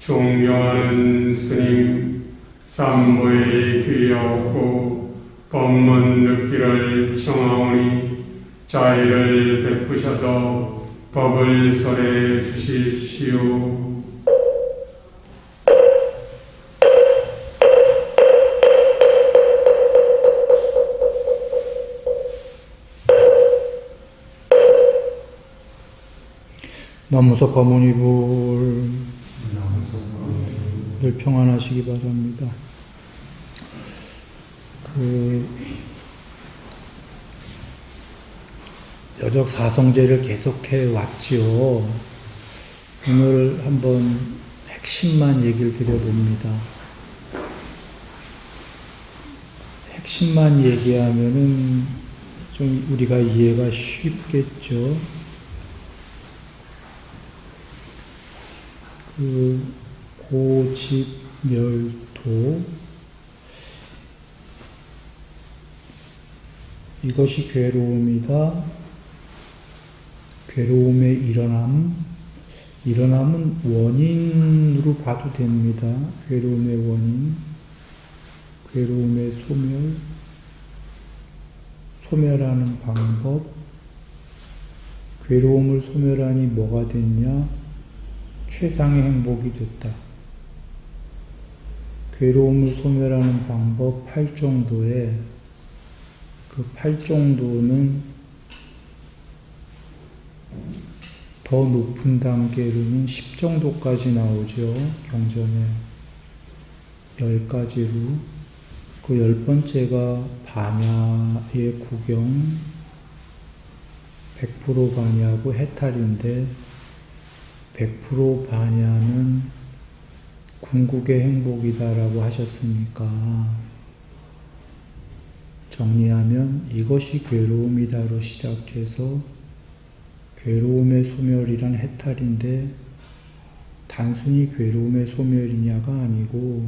존경하는 스님, 삼보에 귀하옵고 법문 듣기를 청하오니 자의를 베푸셔서 법을 설해 주십시오. 남무석 가모니불 늘 평안하시기 바랍니다. 여적 사성제를 계속해 왔지요. 오늘 한번 핵심만 얘기를 드려봅니다. 핵심만 얘기하면은 좀 우리가 이해가 쉽겠죠. 고집멸도, 이것이 괴로움이다. 괴로움의 일어남은 원인으로 봐도 됩니다. 괴로움의 원인, 괴로움의 소멸하는 방법. 괴로움을 소멸하니 뭐가 됐냐? 최상의 행복이 됐다. 괴로움을 소멸하는 방법 8정도에 그 8정도는 더 높은 단계로는 10정도까지 나오죠. 경전에 10가지로. 그 10번째가 반야의 구경, 100% 반야하고 해탈인데 100% 반야는 궁극의 행복이다라고 하셨으니까 정리하면 이것이 괴로움이다로 시작해서 괴로움의 소멸이란 해탈인데 단순히 괴로움의 소멸이냐가 아니고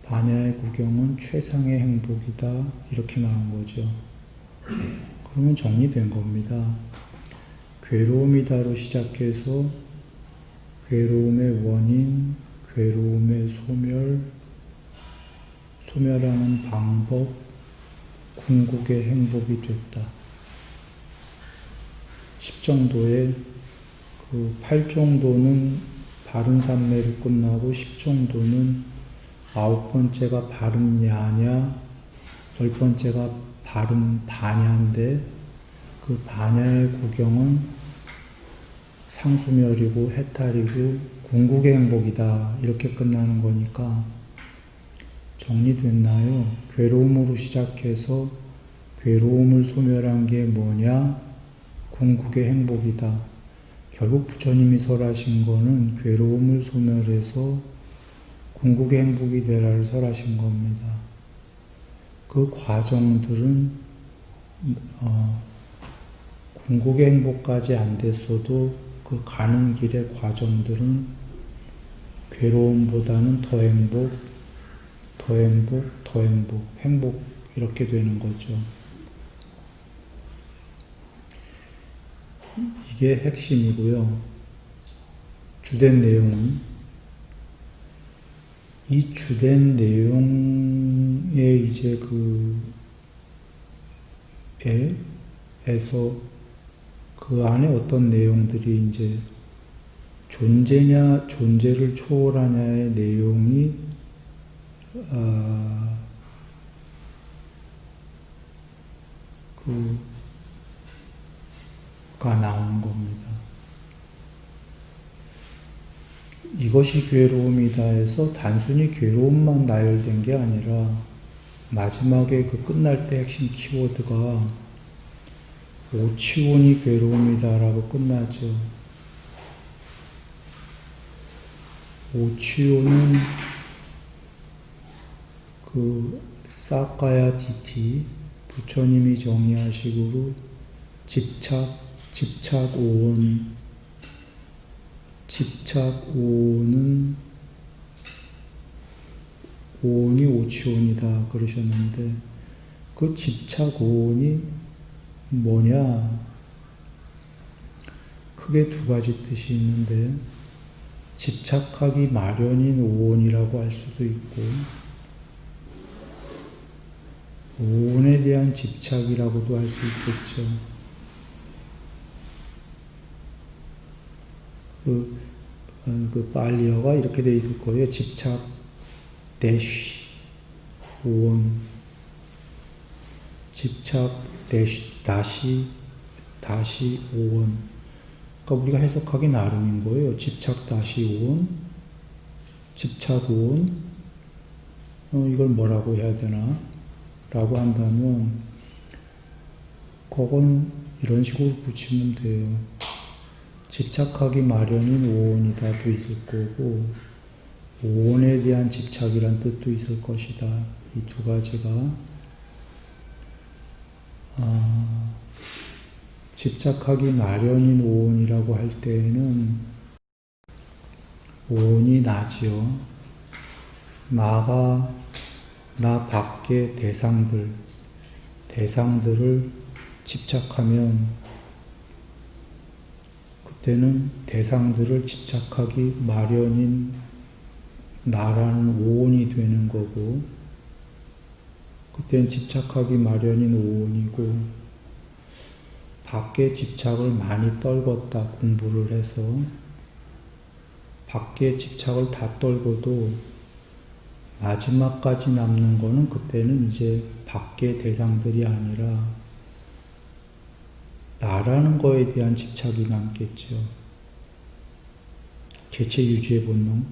반야의 구경은 최상의 행복이다 이렇게 나온 거죠. 그러면 정리된 겁니다. 괴로움이다로 시작해서 괴로움의 원인, 괴로움의 소멸하는 방법, 궁극의 행복이 됐다. 10정도에 그 8정도는 바른 삼매로 끝나고 10정도는 9번째가 바른 야냐, 10번째가 바른 반야인데 그 반야의 구경은 상수멸이고 해탈이고 궁극의 행복이다 이렇게 끝나는 거니까 정리됐나요? 괴로움으로 시작해서 괴로움을 소멸한 게 뭐냐? 궁극의 행복이다. 결국 부처님이 설하신 거는 괴로움을 소멸해서 궁극의 행복이 되라를 설하신 겁니다. 그 과정들은 궁극의 행복까지 안 됐어도 그 가는 길의 과정들은 괴로움보다는 더 행복, 행복 이렇게 되는 거죠. 이게 핵심이고요. 주된 내용은 이 주된 내용에 이제 에서 그 안에 어떤 내용들이 이제 존재냐, 존재를 초월하냐의 내용이 가 나오는 겁니다. 이것이 괴로움이다 해서 단순히 괴로움만 나열된 게 아니라 마지막에 그 끝날 때 핵심 키워드가 오치원이 괴로움이다라고 끝나죠. 오치원은 그 사카야 디티 부처님이 정의하시기로 집착오온은 오온이 오치온이다 그러셨는데 그 집착오온이 뭐냐? 크게 두 가지 뜻이 있는데 집착하기 마련인 오온이라고 할 수도 있고, 오온에 대한 집착이라고도 할 수 있겠죠. 그 빨리어가 이렇게 돼 있을 거예요. 집착 대쉬 오온, 집착 대쉬 다시 오온. 그러니까 우리가 해석하기 나름인 거예요. 집착 다시 오온, 집착 오온. 이걸 뭐라고 해야 되나? 라고 한다면, 그건 이런 식으로 붙이면 돼요. 집착하기 마련인 오온이다도 있을 거고, 오온에 대한 집착이란 뜻도 있을 것이다. 이 두 가지가 집착하기 마련인 오온이라고 할 때에는 오온이 나지요. 나 밖의 대상들을 집착하면 그때는 대상들을 집착하기 마련인 나라는 오온이 되는 거고, 그때는 집착하기 마련인 오온이고, 밖에 집착을 많이 떨궜다, 공부를 해서 밖에 집착을 다 떨고도 마지막까지 남는 거는 그때는 이제 밖의 대상들이 아니라 나라는 거에 대한 집착이 남겠죠. 개체 유지의 본능.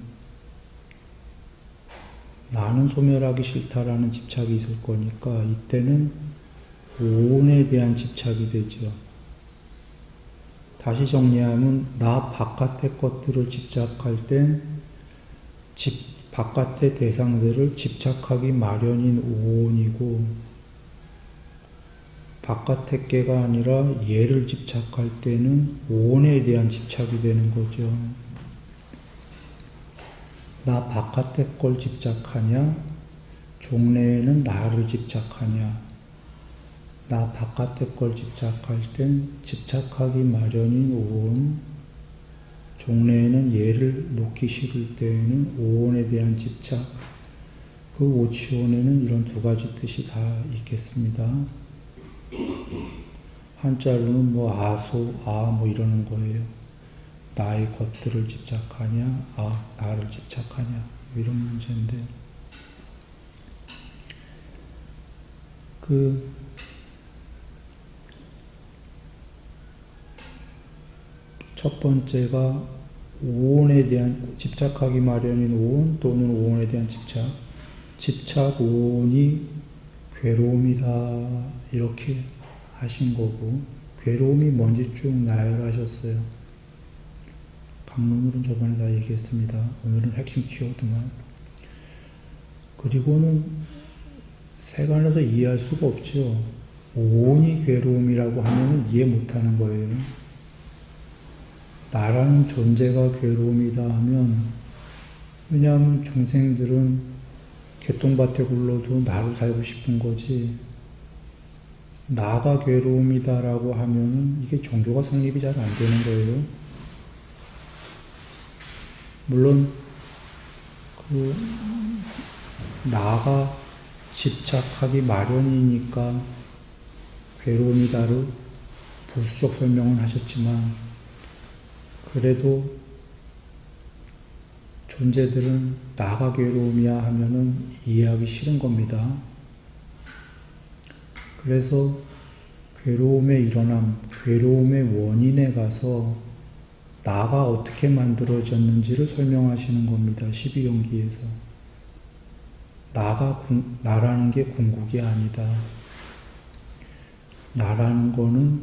나는 소멸하기 싫다라는 집착이 있을 거니까 이때는 오온에 대한 집착이 되죠. 다시 정리하면 나 바깥의 것들을 집착할 땐 바깥의 대상들을 집착하기 마련인 오온이고, 바깥의 깨가 아니라 얘를 집착할 때는 오온에 대한 집착이 되는 거죠. 나 바깥의 걸 집착하냐? 종래에는 나를 집착하냐? 나 바깥의 걸 집착할 땐 집착하기 마련인 오온, 종래에는 얘를 놓기 싫을 때에는 오온에 대한 집착. 그 오치온에는 이런 두 가지 뜻이 다 있겠습니다. 한자로는 뭐 이러는 거예요. 나의 것들을 집착하냐, 나를 집착하냐, 이런 문제인데, 첫 번째가 오온에 대한 집착하기 마련인 오온 또는 오온에 대한 집착 오온이 괴로움이다, 이렇게 하신 거고, 괴로움이 뭔지 쭉 나열하셨어요. 강론으로는 저번에 다 얘기했습니다. 오늘은 핵심 키워드만. 그리고는 세간에서 이해할 수가 없죠. 오온이 괴로움이라고 하면 이해 못하는 거예요. 나라는 존재가 괴로움이다 하면, 왜냐하면 중생들은 개똥밭에 굴러도 나로 살고 싶은 거지, 나가 괴로움이다라고 하면 이게 종교가 성립이 잘 안 되는 거예요. 물론 나가 집착하기 마련이니까 괴로움이다로 부수적 설명은 하셨지만, 그래도 존재들은 나가 괴로움이야 하면은 이해하기 싫은 겁니다. 그래서 괴로움의 일어남, 괴로움의 원인에 가서 나가 어떻게 만들어졌는지를 설명하시는 겁니다. 12경기에서. 나라는 게 궁극이 아니다. 나라는 거는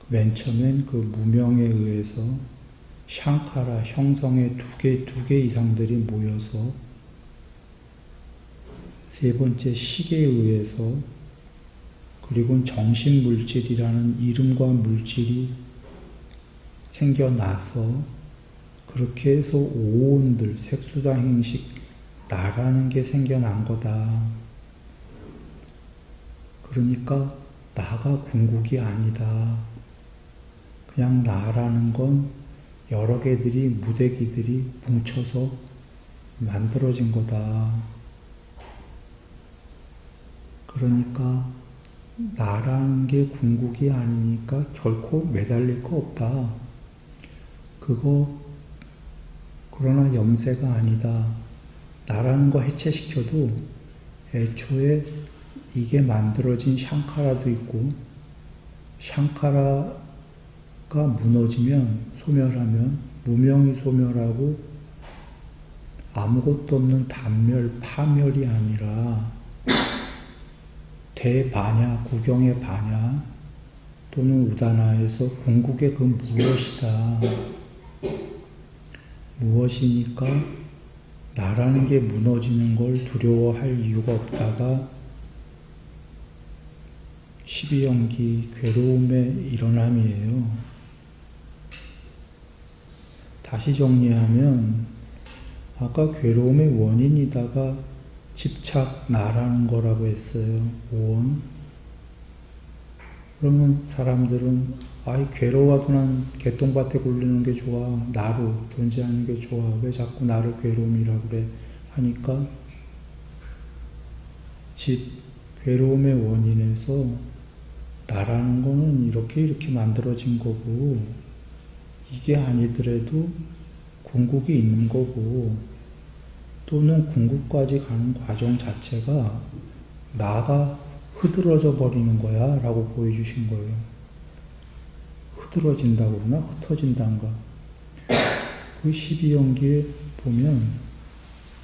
맨 처음엔 그 무명에 의해서 샹카라, 형성의 두 개 이상들이 모여서, 세 번째 식에 의해서, 그리고 정신물질이라는 이름과 물질이 생겨나서, 그렇게 해서 오온들, 색수상행식, 나라는 게 생겨난 거다. 그러니까 나가 궁극이 아니다. 그냥 나라는 건 여러 개들이, 무대기들이 뭉쳐서 만들어진 거다. 그러니까 나라는 게 궁극이 아니니까 결코 매달릴 거 없다. 그러나 염세가 아니다. 나라는 거 해체시켜도 애초에 이게 만들어진 샹카라도 있고, 샹카라가 무너지면, 소멸하면, 무명이 소멸하고 아무것도 없는 단멸, 파멸이 아니라 대반야, 구경의 반야 또는 우다나에서 궁극의 그 무엇이다. 무엇이니까 나라는 게 무너지는 걸 두려워할 이유가 없다가 12연기 괴로움의 일어남이에요. 다시 정리하면 아까 괴로움의 원인이다가 집착, 나라는 거라고 했어요. 원. 그러면 사람들은 괴로워도 난 개똥밭에 굴리는 게 좋아. 나로 존재하는 게 좋아. 왜 자꾸 나를 괴로움이라고 그래? 하니까 괴로움의 원인에서 나라는 거는 이렇게 만들어진 거고, 이게 아니더라도 궁극이 있는 거고, 또는 궁극까지 가는 과정 자체가 나가 흐드러져 버리는 거야 라고 보여주신 거예요. 흐드러진다고 그러나 흩어진다는가. 그 12연기에 보면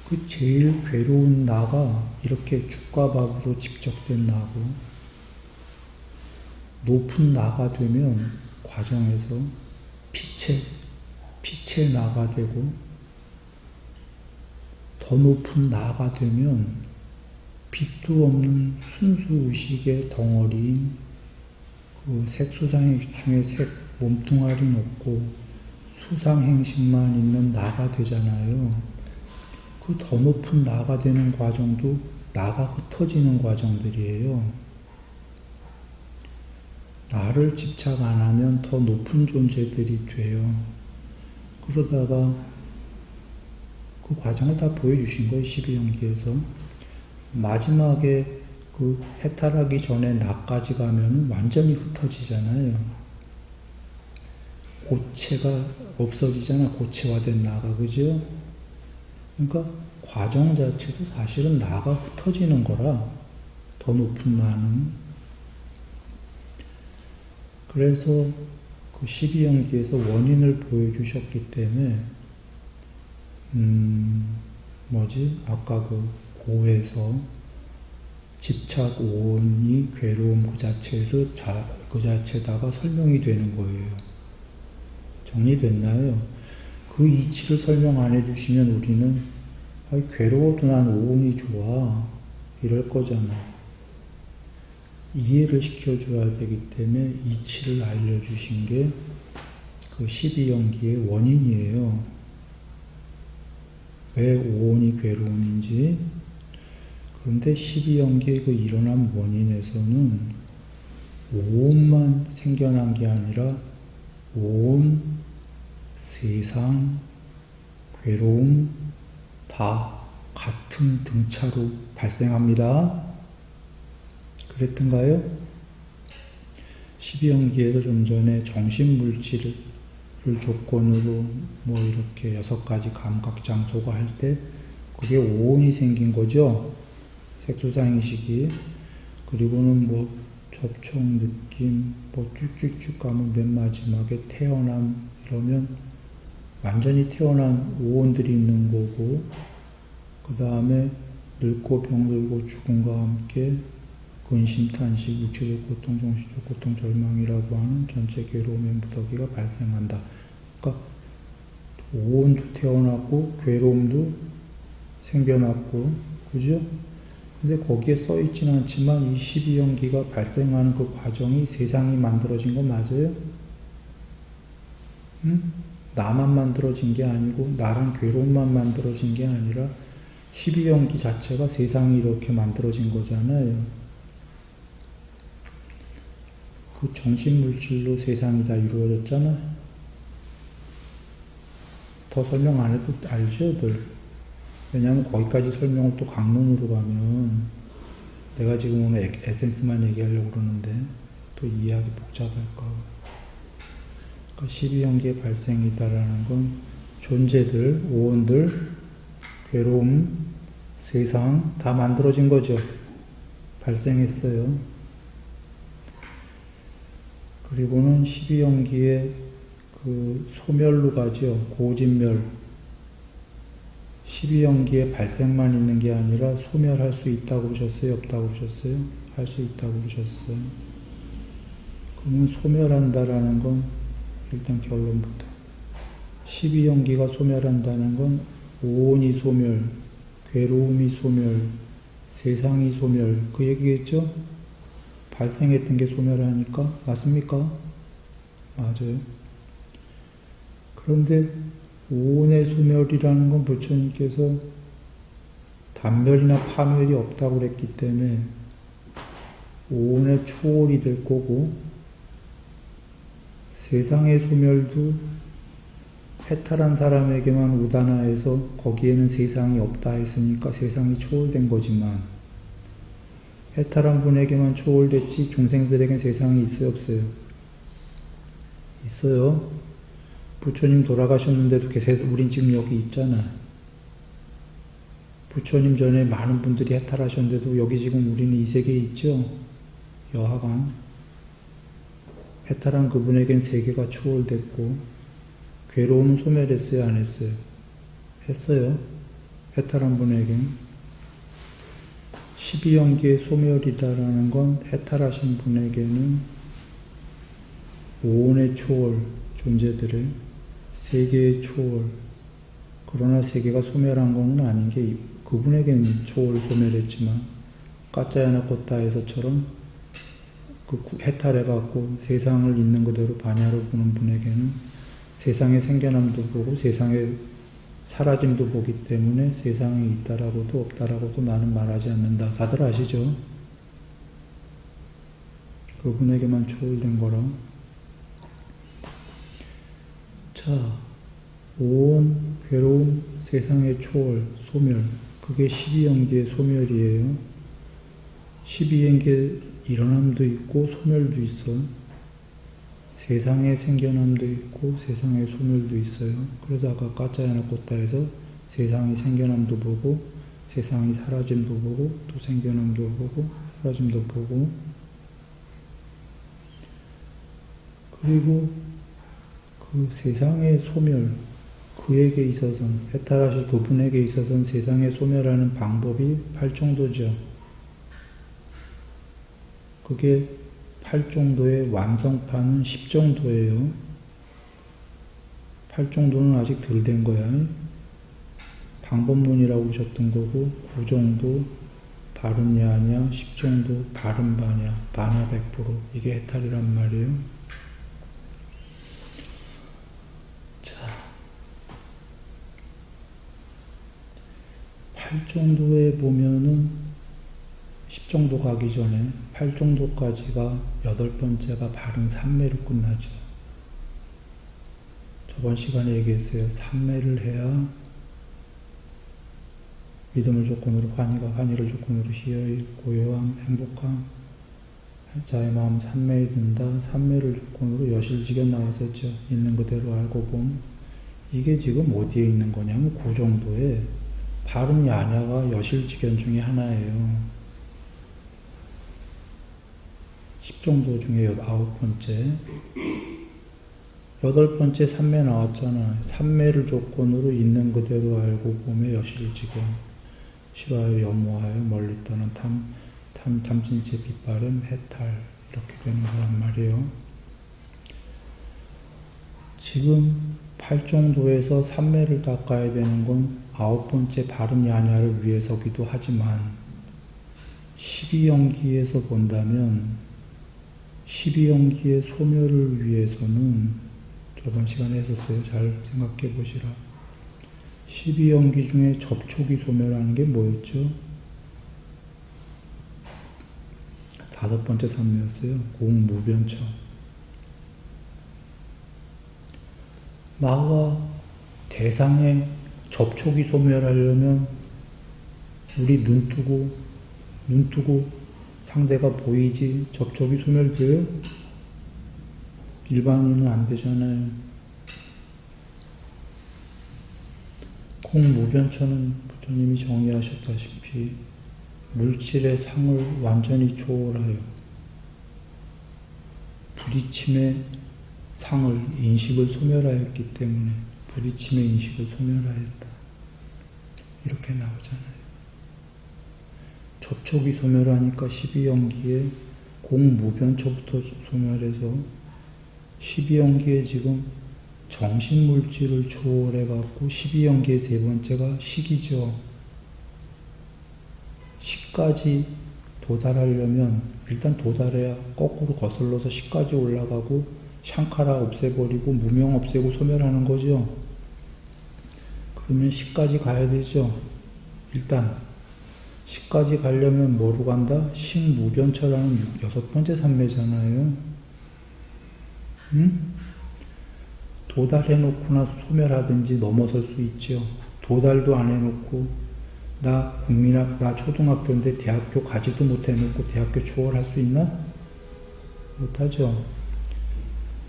그 제일 괴로운 나가 이렇게 죽과 밥으로 집적된 나고, 높은 나가 되면 과정에서 빛의 나가 되고, 더 높은 나가 되면 빛도 없는 순수 의식의 덩어리인 그 색수상행식 중에 몸뚱아리는 없고 수상행식만 있는 나가 되잖아요. 그 더 높은 나가 되는 과정도 나가 흩어지는 과정들이에요. 나를 집착 안 하면 더 높은 존재들이 돼요. 그러다가 그 과정을 다 보여주신 거예요. 12연기에서. 마지막에 그 해탈하기 전에 나까지 가면 완전히 흩어지잖아요. 고체가 없어지잖아. 고체화된 나가. 그죠? 그러니까 과정 자체도 사실은 나가 흩어지는 거라, 더 높은 나는. 그래서 그 12연기에서 원인을 보여주셨기 때문에 아까 그 고에서 집착, 오온이 괴로움 그 자체다가 설명이 되는 거예요. 정리됐나요? 그 이치를 설명 안 해주시면 우리는 괴로워도 난 오온이 좋아 이럴 거잖아. 이해를 시켜줘야 되기 때문에 이치를 알려주신 게 그 12연기의 원인이에요. 왜 오온이 괴로움인지. 그런데 12연기의 그 일어난 원인에서는 오온만 생겨난 게 아니라 온, 세상, 괴로움 다 같은 등차로 발생합니다. 그랬던가요? 12연기에도 좀 전에 정신물질을 조건으로 이렇게 6가지 감각장소가 할 때 그게 오온이 생긴 거죠. 색소상행식이. 그리고는 접촉, 느낌, 쭉쭉쭉 가면 맨 마지막에 태어남 이러면 완전히 태어난 오온들이 있는 거고, 그 다음에 늙고 병들고 죽음과 함께 근심, 탄식, 육체적 고통, 정신적 고통, 절망이라고 하는 전체 괴로움의 무더기가 발생한다. 그러니까 오온도 태어났고 괴로움도 생겨났고, 그죠? 근데 거기에 써있지는 않지만 이 12연기가 발생하는 그 과정이 세상이 만들어진 거 맞아요? 나만 만들어진 게 아니고 나랑 괴로움만 만들어진 게 아니라 12연기 자체가 세상이 이렇게 만들어진 거잖아요. 그 정신물질로 세상이 다 이루어졌잖아. 더 설명 안 해도 알죠들. 왜냐하면 거기까지 설명을 또 강론으로 가면 내가 지금 오늘 에센스만 얘기하려고 그러는데 또 이해하기 복잡할까. 그러니까 12연기의 발생이다라는 건 존재들, 오온들, 괴로움, 세상 다 만들어진 거죠. 발생했어요. 그리고는 12연기의 그 소멸로 가죠. 고진멸. 12연기의 발생만 있는 게 아니라 소멸할 수 있다고 그러셨어요? 없다고 그러셨어요? 할 수 있다고 그러셨어요? 그러면 소멸한다라는 건 일단 결론부터 12연기가 소멸한다는 건 오온이 소멸, 괴로움이 소멸, 세상이 소멸 그 얘기겠죠? 발생했던 게 소멸하니까 맞습니까? 맞아요. 그런데 오온의 소멸이라는 건 부처님께서 단멸이나 파멸이 없다고 그랬기 때문에 오온의 초월이 될 거고 세상의 소멸도 해탈한 사람에게만 우다나해서 거기에는 세상이 없다 했으니까 세상이 초월된 거지만 해탈한 분에게만 초월됐지 중생들에겐 세상이 있어요 없어요? 있어요. 부처님 돌아가셨는데도 우린 지금 여기 있잖아. 부처님 전에 많은 분들이 해탈하셨는데도 여기 지금 우리는 이 세계에 있죠. 여하간 해탈한 그분에겐 세계가 초월됐고 괴로움은 소멸했어요 안 했어요? 했어요. 해탈한 분에겐 12연기의 소멸이다라는 건 해탈하신 분에게는 오온의 초월 존재들의 세계의 초월 그러나 세계가 소멸한 건 아닌 게 그분에겐 초월 소멸했지만 까짜야나코타에서처럼 그 해탈해갖고 세상을 있는 그대로 반야로 보는 분에게는 세상의 생겨남도 보고 세상의 사라짐도 보기 때문에 세상에 있다라고도 없다라고도 나는 말하지 않는다. 다들 아시죠? 그분에게만 초월된 거라. 자, 오온, 괴로움, 세상의 초월, 소멸 그게 12연기의 소멸이에요. 12연기의 일어남도 있고 소멸도 있어. 세상의 생겨남도 있고 세상의 소멸도 있어요. 그래서 아까 까짜야나코타에서 세상의 생겨남도 보고 세상이 사라짐도 보고 또 생겨남도 보고 사라짐도 보고 그리고 그 세상의 소멸 그에게 있어서는 해탈하실 그분에게 있어서는 세상의 소멸하는 방법이 8정도죠. 그게 8정도의 완성판은 10정도예요. 8정도는 아직 덜 된 거야. 방법론이라고 하셨던 거고 9정도 바른야냐 10정도 바른바냐 바나 100% 이게 해탈이란 말이에요. 자, 8정도에 보면은 10정도 가기 전에 8정도까지가 8번째가 바른 삼매로 끝나죠. 저번 시간에 얘기했어요. 삼매를 해야 믿음을 조건으로 환희를 조건으로 희열, 고요함, 행복함, 자의 마음 삼매에 든다. 삼매를 조건으로 여실지견 나왔었죠. 있는 그대로 알고 봄. 이게 지금 어디에 있는 거냐면 9정도에 바른 야냐가 여실지견 중에 하나예요. 10정도 중에 9번째 8번째 삼매 나왔잖아. 삼매를 조건으로 있는 그대로 알고 보면 여실지견 싫어하여 염오하여 멀리 떠난 탐진체 빗바람 해탈 이렇게 되는 거란 말이에요. 지금 8정도에서 삼매를 닦아야 되는 건 9번째 바른 야냐를 위해서기도 하지만 12연기에서 본다면 12연기의 소멸을 위해서는 저번 시간에 했었어요. 잘 생각해 보시라. 12연기 중에 접촉이 소멸하는 게 뭐였죠? 5번째 삼매였어요. 공무변처. 나와 대상의 접촉이 소멸하려면 우리 눈 뜨고 상대가 보이지 접촉이 소멸돼요? 일반인은 안 되잖아요. 공무변처는 부처님이 정의하셨다시피 물질의 상을 완전히 초월하여 부딪힘의 상을, 인식을 소멸하였기 때문에 부딪힘의 인식을 소멸하였다. 이렇게 나오잖아요. 접촉이 소멸하니까 12연기에 공무변처부터 소멸해서 12연기에 지금 정신물질을 초월해갖고 12연기의 세 번째가 식이죠. 식까지 도달하려면 일단 도달해야 거꾸로 거슬러서 식까지 올라가고 샹카라 없애버리고 무명 없애고 소멸하는 거죠. 그러면 식까지 가야 되죠. 일단 식까지 가려면 뭐로 간다? 식무변처라는 여섯 번째 산매잖아요. 도달해놓고나 소멸하든지 넘어설 수 있죠. 도달도 안 해놓고 나 초등학교인데 대학교 가지도 못해놓고 대학교 초월할 수 있나? 못하죠.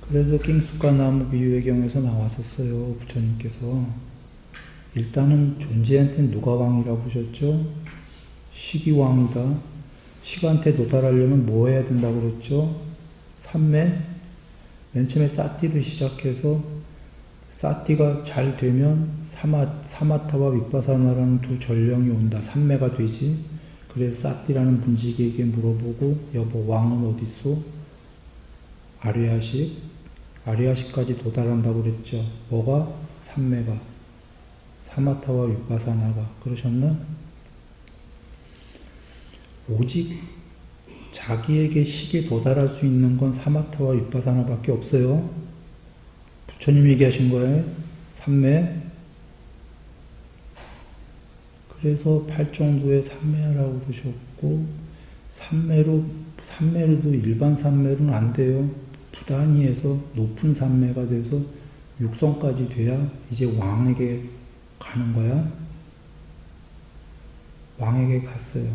그래서 낑숙가 나무 비유의 경에서 나왔었어요. 부처님께서 일단은 존재한테는 누가 왕이라고 하셨죠? 식이 왕이다. 식한테 도달하려면 뭐 해야 된다고 그랬죠? 삼매? 맨 처음에 사띠로 시작해서 사띠가 잘 되면 사마타와 윗바사나라는 두 전령이 온다. 삼매가 되지. 그래서 사띠라는 문지기에게 물어보고 여보 왕은 어딨소? 아리아식까지 도달한다고 그랬죠. 뭐가? 삼매가. 사마타와 윗바사나가. 그러셨나? 오직 자기에게 식에 도달할 수 있는 건 사마타와 윗바사나밖에 없어요. 부처님 얘기하신 거예요. 삼매. 그래서 팔정도에 삼매하라고 그러셨고, 삼매로도 일반 삼매로는 안 돼요. 부단위에서 높은 삼매가 돼서 육성까지 돼야 이제 왕에게 가는 거야. 왕에게 갔어요.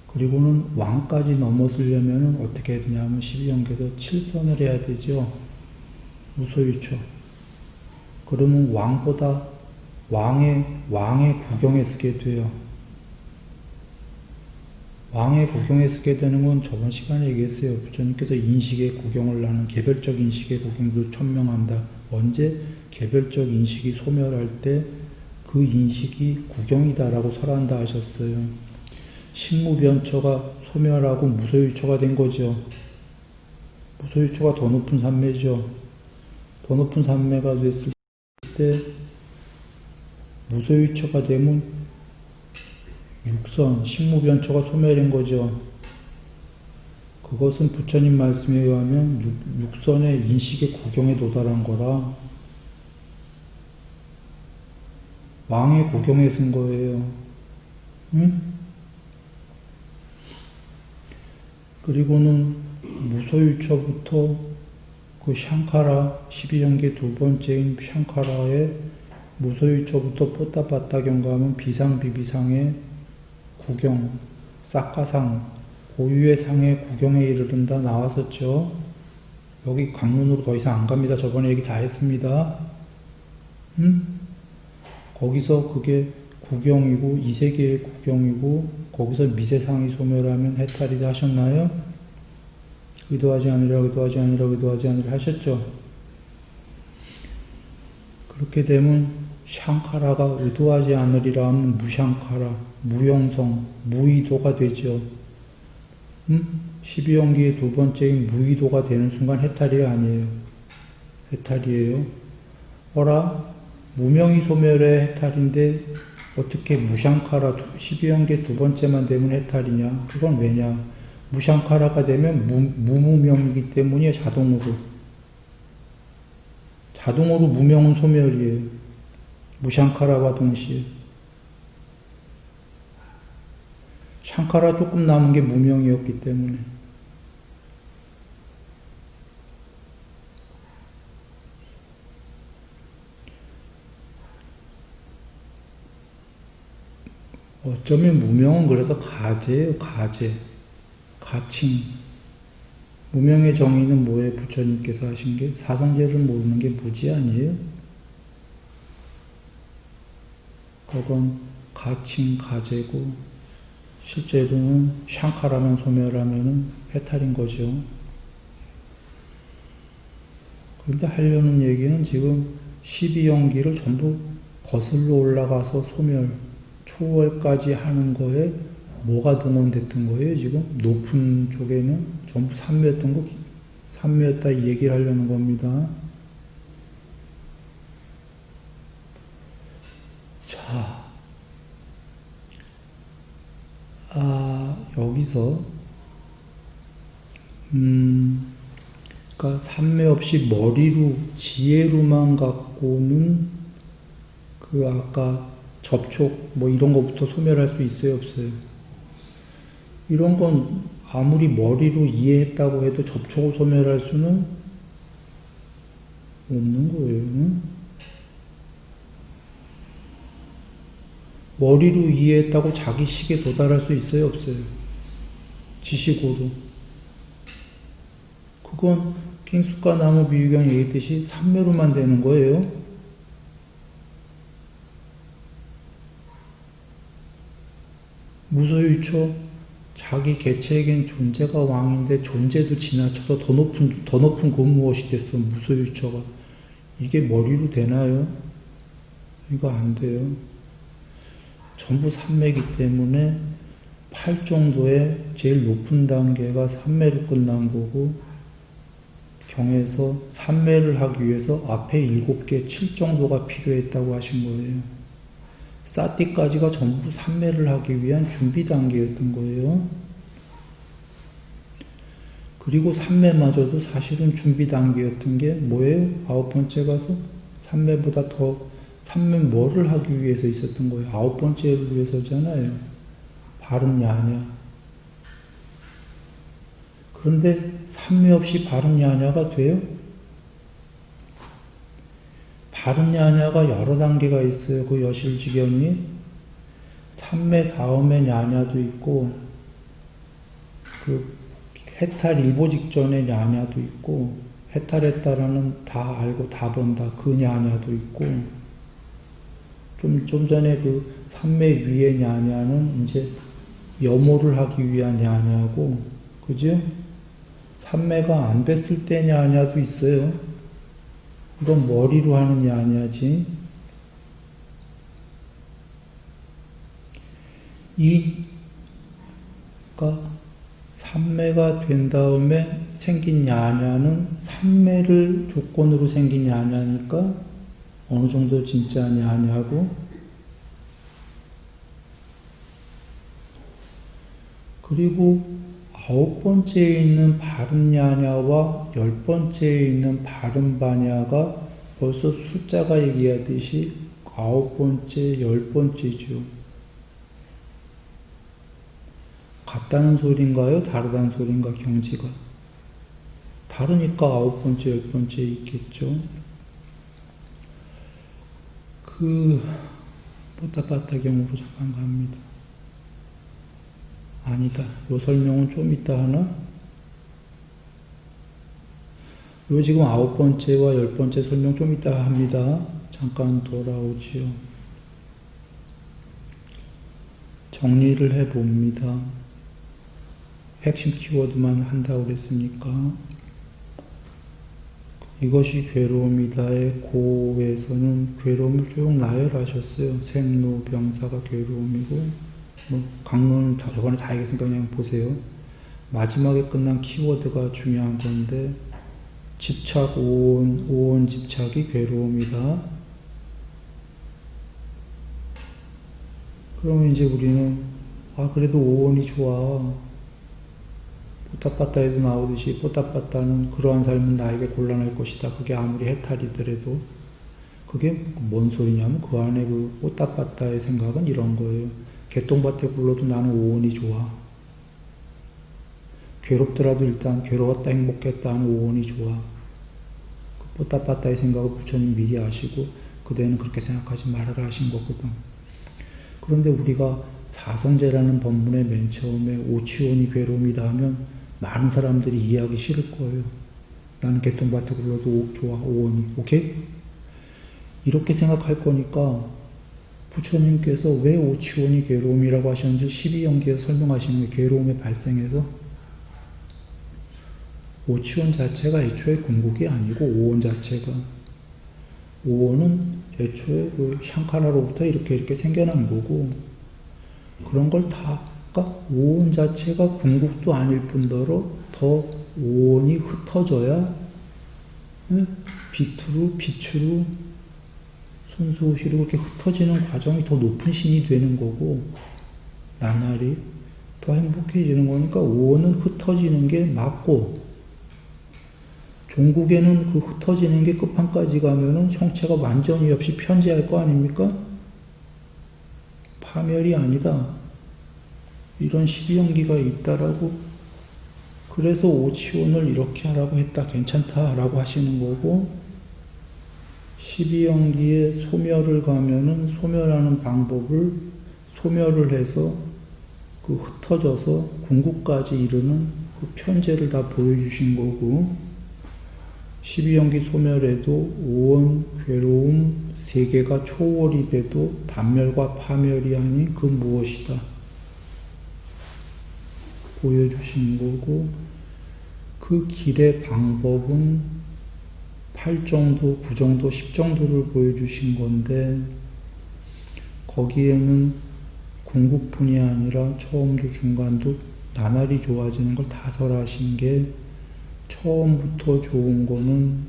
그리고는 왕까지 넘어서려면 어떻게 해야 되냐면 12연계에서 7선을 해야 되죠. 무소유처. 그러면 왕보다 왕의 구경에 서게 돼요. 왕의 구경에 서게 되는 건 저번 시간에 얘기했어요. 부처님께서 인식의 구경을 나는 개별적 인식의 구경도 천명한다. 언제? 개별적 인식이 소멸할 때 그 인식이 구경이다라고 설한다 하셨어요. 식무변처가 소멸하고 무소유처가 된 거죠. 무소유처가 더 높은 산매죠. 더 높은 산매가 됐을 때 무소유처가 되면 육선, 식무변처가 소멸된 거죠. 그것은 부처님 말씀에 의하면 육선의 인식의 구경에 도달한 거라 왕의 구경에 쓴 거예요. 응? 그리고는 무소유처부터 그 샹카라 12연계 두 번째인 샹카라의 무소유처부터 뽀따빠따 경가하면 비상비비상의 구경, 싹가상, 고유의 상의 구경에 이르른다 나왔었죠. 여기 강론으로 더 이상 안 갑니다. 저번에 얘기 다 했습니다. 거기서 그게 구경이고 이 세계의 구경이고 거기서 미세상이 소멸하면 해탈이다 하셨나요? 의도하지 않으라 하셨죠? 그렇게 되면 샹카라가 의도하지 않으리라 하면 무샹카라, 무용성, 무의도가 되죠. 12연기의 두 번째인 무의도가 되는 순간 해탈이 아니에요. 해탈이에요. 어라? 무명이 소멸의 해탈인데 어떻게 무샹카라 12연계 두 번째만 되면 해탈이냐? 그건 왜냐? 무샹카라가 되면 무무명이기 때문이에요. 자동으로 무명은 소멸이에요. 무샹카라와 동시에. 샹카라 조금 남은 게 무명이었기 때문에. 어쩌면 무명은 그래서 가제예요, 가제. 가칭. 무명의 정의는 뭐예요? 부처님께서 하신 게? 사성제를 모르는 게 무지 아니에요? 그건 가칭, 가제고, 실제로는 샹카라만 소멸하면은 해탈인 거죠. 그런데 하려는 얘기는 지금 12연기를 전부 거슬러 올라가서 소멸, 초월까지 하는 거에 뭐가 동원됐던 거예요, 지금? 높은 쪽에는 전부 삼묘였던 거, 삼묘였다 이 얘기를 하려는 겁니다. 자, 여기서, 그러니까 삼매 없이 머리로, 지혜로만 갖고는 그 아까 접촉, 뭐 이런 것부터 소멸할 수 있어요, 없어요? 이런 건 아무리 머리로 이해했다고 해도 접촉을 소멸할 수는 없는 거예요. 머리로 이해했다고 자기 식에 도달할 수 있어요, 없어요? 지식으로. 그건 킹숫가 나무 비유경 얘기했듯이 삼매로만 되는 거예요. 무소유처, 자기 개체에겐 존재가 왕인데 존재도 지나쳐서 더 높은 그 무엇이 됐어, 무소유처가. 이게 머리로 되나요? 이거 안 돼요. 전부 삼매이기 때문에 8 정도의 제일 높은 단계가 삼매로 끝난 거고, 경에서 삼매를 하기 위해서 앞에 7개, 7 정도가 필요했다고 하신 거예요. 사띠까지가 전부 삼매를 하기 위한 준비 단계였던 거예요. 그리고 삼매마저도 사실은 준비 단계였던 게 뭐예요? 9번째 가서 삼매보다 더 삼매 뭐를 하기 위해서 있었던 거예요? 9번째를 위해서잖아요. 바른 야냐. 그런데 삼매 없이 바른 야냐가 돼요? 바른 야냐가 여러 단계가 있어요. 그 여실지경이. 삼매 다음에 야냐도 있고, 그 해탈 일보 직전에 야냐도 있고, 해탈했다라는 다 알고 다 본다. 그 야냐도 있고, 좀 전에 그 삼매 위의 야냐는 이제 염호를 하기 위한 야냐고, 그죠? 삼매가 안 됐을 때 야냐도 있어요. 이건 머리로 하는 야냐지. 그러니까 삼매가 된 다음에 생긴 야냐는 삼매를 조건으로 생긴 야냐니까 어느 정도 진짜 야냐고, 그리고 9번째에 있는 바른 야냐와 10번째에 있는 바른 바냐가 벌써 숫자가 얘기하듯이 9번째, 10번째죠. 같다는 소린가요? 다르다는 소린가, 경지가? 다르니까 9번째, 10번째 있겠죠. 뽀따빠따 경우로 잠깐 갑니다. 아니다. 요 설명은 좀 이따 하나? 요 지금 9번째와 10번째 설명 좀 이따 합니다. 잠깐 돌아오지요. 정리를 해봅니다. 핵심 키워드만 한다고 그랬으니까. 이것이 괴로움이다의 고에서는 괴로움을 쭉 나열하셨어요. 생로 병사가 괴로움이고, 강론은 저번에 다 얘기했으니까 그냥 보세요. 마지막에 끝난 키워드가 중요한 건데, 집착, 오온 집착이 괴로움이다. 그러면 이제 우리는, 그래도 오온이 좋아. 뽀따빠따에도 나오듯이, 뽀따빠따는 그러한 삶은 나에게 곤란할 것이다. 그게 아무리 해탈이더라도. 그게 뭔 소리냐면, 그 안에 그 뽀따빠따의 생각은 이런 거예요. 개똥밭에 굴러도 나는 오온이 좋아. 괴롭더라도 일단 괴로웠다 행복했다 하는 오온이 좋아. 그 뽀따빠따의 생각을 부처님 미리 아시고 그대는 그렇게 생각하지 말아라 하신 거거든. 그런데 우리가 사성제라는 법문의 맨 처음에 오치원이 괴로움이다 하면 많은 사람들이 이해하기 싫을 거예요. 나는 개똥밭에 굴러도 좋아, 오원이. 오케이? 이렇게 생각할 거니까 부처님께서 왜 오치원이 괴로움이라고 하셨는지 12연기에서 설명하시는 게 괴로움의 발생에서 오치원 자체가 애초에 궁극이 아니고 오원 자체가 오원은 애초에 그 샹카라로부터 이렇게 생겨난 거고 그런 걸 다 그러니까 오원 자체가 궁극도 아닐 뿐더러 더 오원이 흩어져야 빛으로 손수호시로 그렇게 흩어지는 과정이 더 높은 신이 되는 거고 나날이 더 행복해지는 거니까 오원은 흩어지는 게 맞고 종국에는 그 흩어지는 게 끝판까지 가면은 형체가 완전히 없이 편재할 거 아닙니까? 파멸이 아니다. 이런 12연기가 있다라고 그래서 오치원을 이렇게 하라고 했다. 괜찮다라고 하시는 거고 12연기에 소멸을 가면은 소멸하는 방법을 소멸을 해서 그 흩어져서 궁극까지 이르는 그 편제를 다 보여주신 거고 12연기 소멸에도 오원, 괴로움, 세계가 초월이 돼도 단멸과 파멸이 아닌 그 무엇이다 보여주신 거고 그 길의 방법은 8정도, 9정도, 10정도를 보여주신 건데 거기에는 궁극뿐이 아니라 처음도 중간도 나날이 좋아지는 걸 다 설하신 게 처음부터 좋은 거는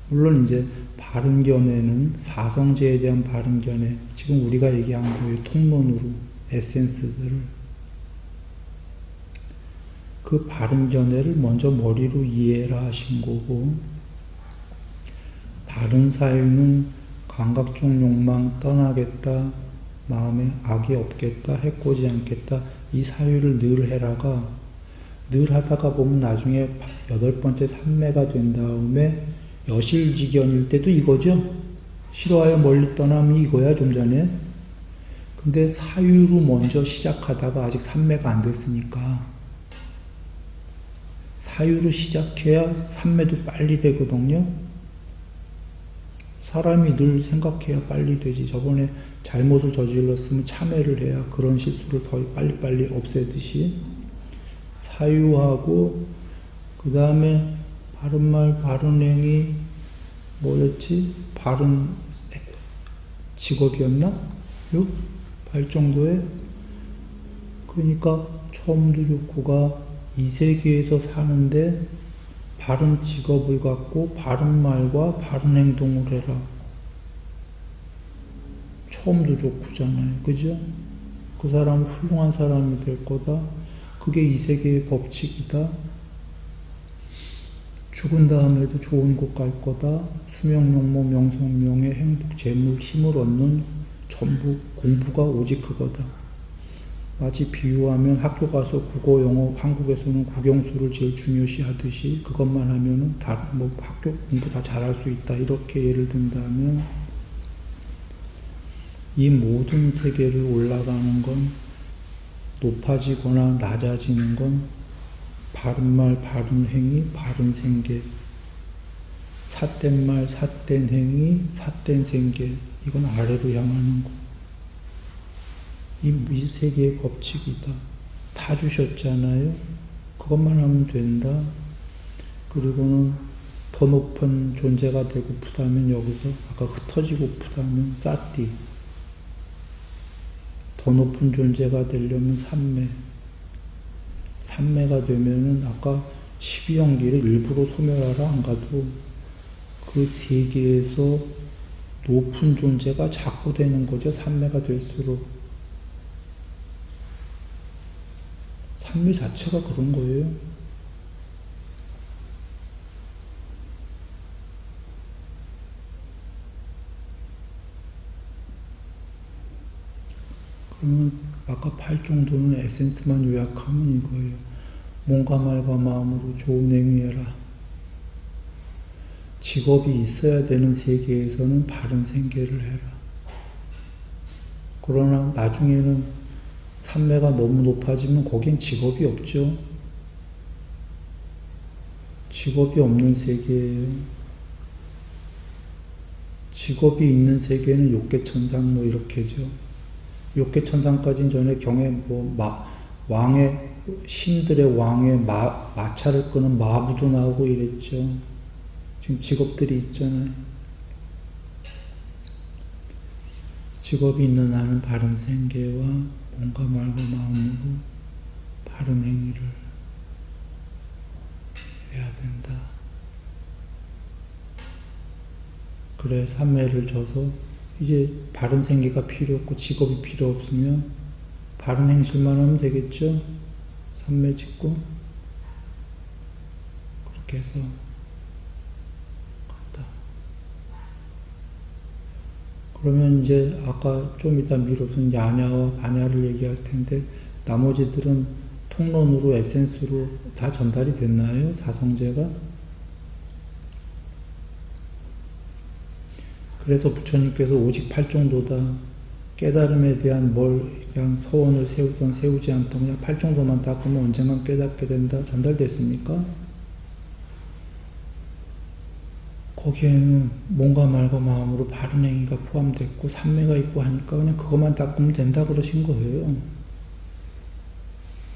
물론 이제 바른견해는 사성제에 대한 바른견해 지금 우리가 얘기한 거예요. 통론으로 에센스들을 그 바른견해를 먼저 머리로 이해라 하신 거고 바른 사유는 감각적 욕망 떠나겠다 마음에 악이 없겠다 해코지 않겠다 이 사유를 늘 해라가 늘 하다가 보면 나중에 8번째 삼매가 된 다음에 여실지견일 때도 이거죠. 싫어하여 멀리 떠나면 이거야 좀 전에. 근데 사유로 먼저 시작하다가 아직 삼매가 안 됐으니까 사유로 시작해야 삼매도 빨리 되거든요. 사람이 늘 생각해야 빨리 되지. 저번에 잘못을 저질렀으면 참회를 해야 그런 실수를 더 빨리빨리 없애듯이 사유하고 그 다음에 바른말 바른행위 뭐였지? 바른 직업이었나? 요? 8정도에 그러니까 처음도 좋고가 이 세계에서 사는데 바른 직업을 갖고 바른 말과 바른 행동을 해라. 처음도 좋고잖아요. 그죠? 그 사람은 훌륭한 사람이 될 거다. 그게 이 세계의 법칙이다. 죽은 다음에도 좋은 곳 갈 거다. 수명용모 명성명예 행복 재물 힘을 얻는 전부 공부가 오직 그거다. 마치 비유하면 학교 가서 국어 영어 한국에서는 국영수를 제일 중요시 하듯이 그것만 하면은 다 뭐 학교 공부 다 잘할 수 있다 이렇게 예를 든다면 이 모든 세계를 올라가는 건 높아지거나 낮아지는 건 바른 말, 바른 행위, 바른 생계 삿된 말, 삿된 행위, 삿된 생계 이건 아래로 향하는 거. 이 세계의 법칙이다. 다 주셨잖아요. 그것만 하면 된다. 그리고는 더 높은 존재가 되고프다면 여기서 아까 흩어지고프다면 사띠 더 높은 존재가 되려면 삼매가 되면은 아까 12연기를 일부러 소멸하러 안 가도 그 세계에서 높은 존재가 자꾸 되는 거죠. 삼매가 될수록 삼매 자체가 그런 거예요. 그러면 아까 8정도는 에센스만 요약하면 이거예요. 몸과 말과 마음으로 좋은 행위해라. 직업이 있어야 되는 세계에서는 바른 생계를 해라. 그러나 나중에는 삼매가 너무 높아지면 거긴 직업이 없죠. 직업이 없는 세계예요. 직업이 있는 세계는 욕계천상 뭐 이렇게죠. 욕계천상까지는 전에 경에 왕의 신들의 왕의 마차를 끄는 마부도 나오고 이랬죠. 지금 직업들이 있잖아요. 직업이 있는 나는 바른 생계와 몸과 말과 마음으로 바른 행위를 해야 된다. 그래 삼매를 져서 이제 바른 생계가 필요 없고 직업이 필요 없으면 바른 행실만 하면 되겠죠. 삼매 짓고 그렇게 해서 갔다. 그러면 이제 아까 좀 이따 미뤄둔 야냐와 반야를 얘기할 텐데 나머지들은 통론으로 에센스로 다 전달이 됐나요? 사성제가? 그래서 부처님께서 오직 팔정도다. 깨달음에 대한 뭘 그냥 서원을 세우던 세우지 않던 그냥 팔정도만 닦으면 언젠간 깨닫게 된다. 전달됐습니까? 거기에는 몸과 말과 마음으로 바른 행위가 포함됐고 삼매가 있고 하니까 그냥 그것만 닦으면 된다 그러신 거예요.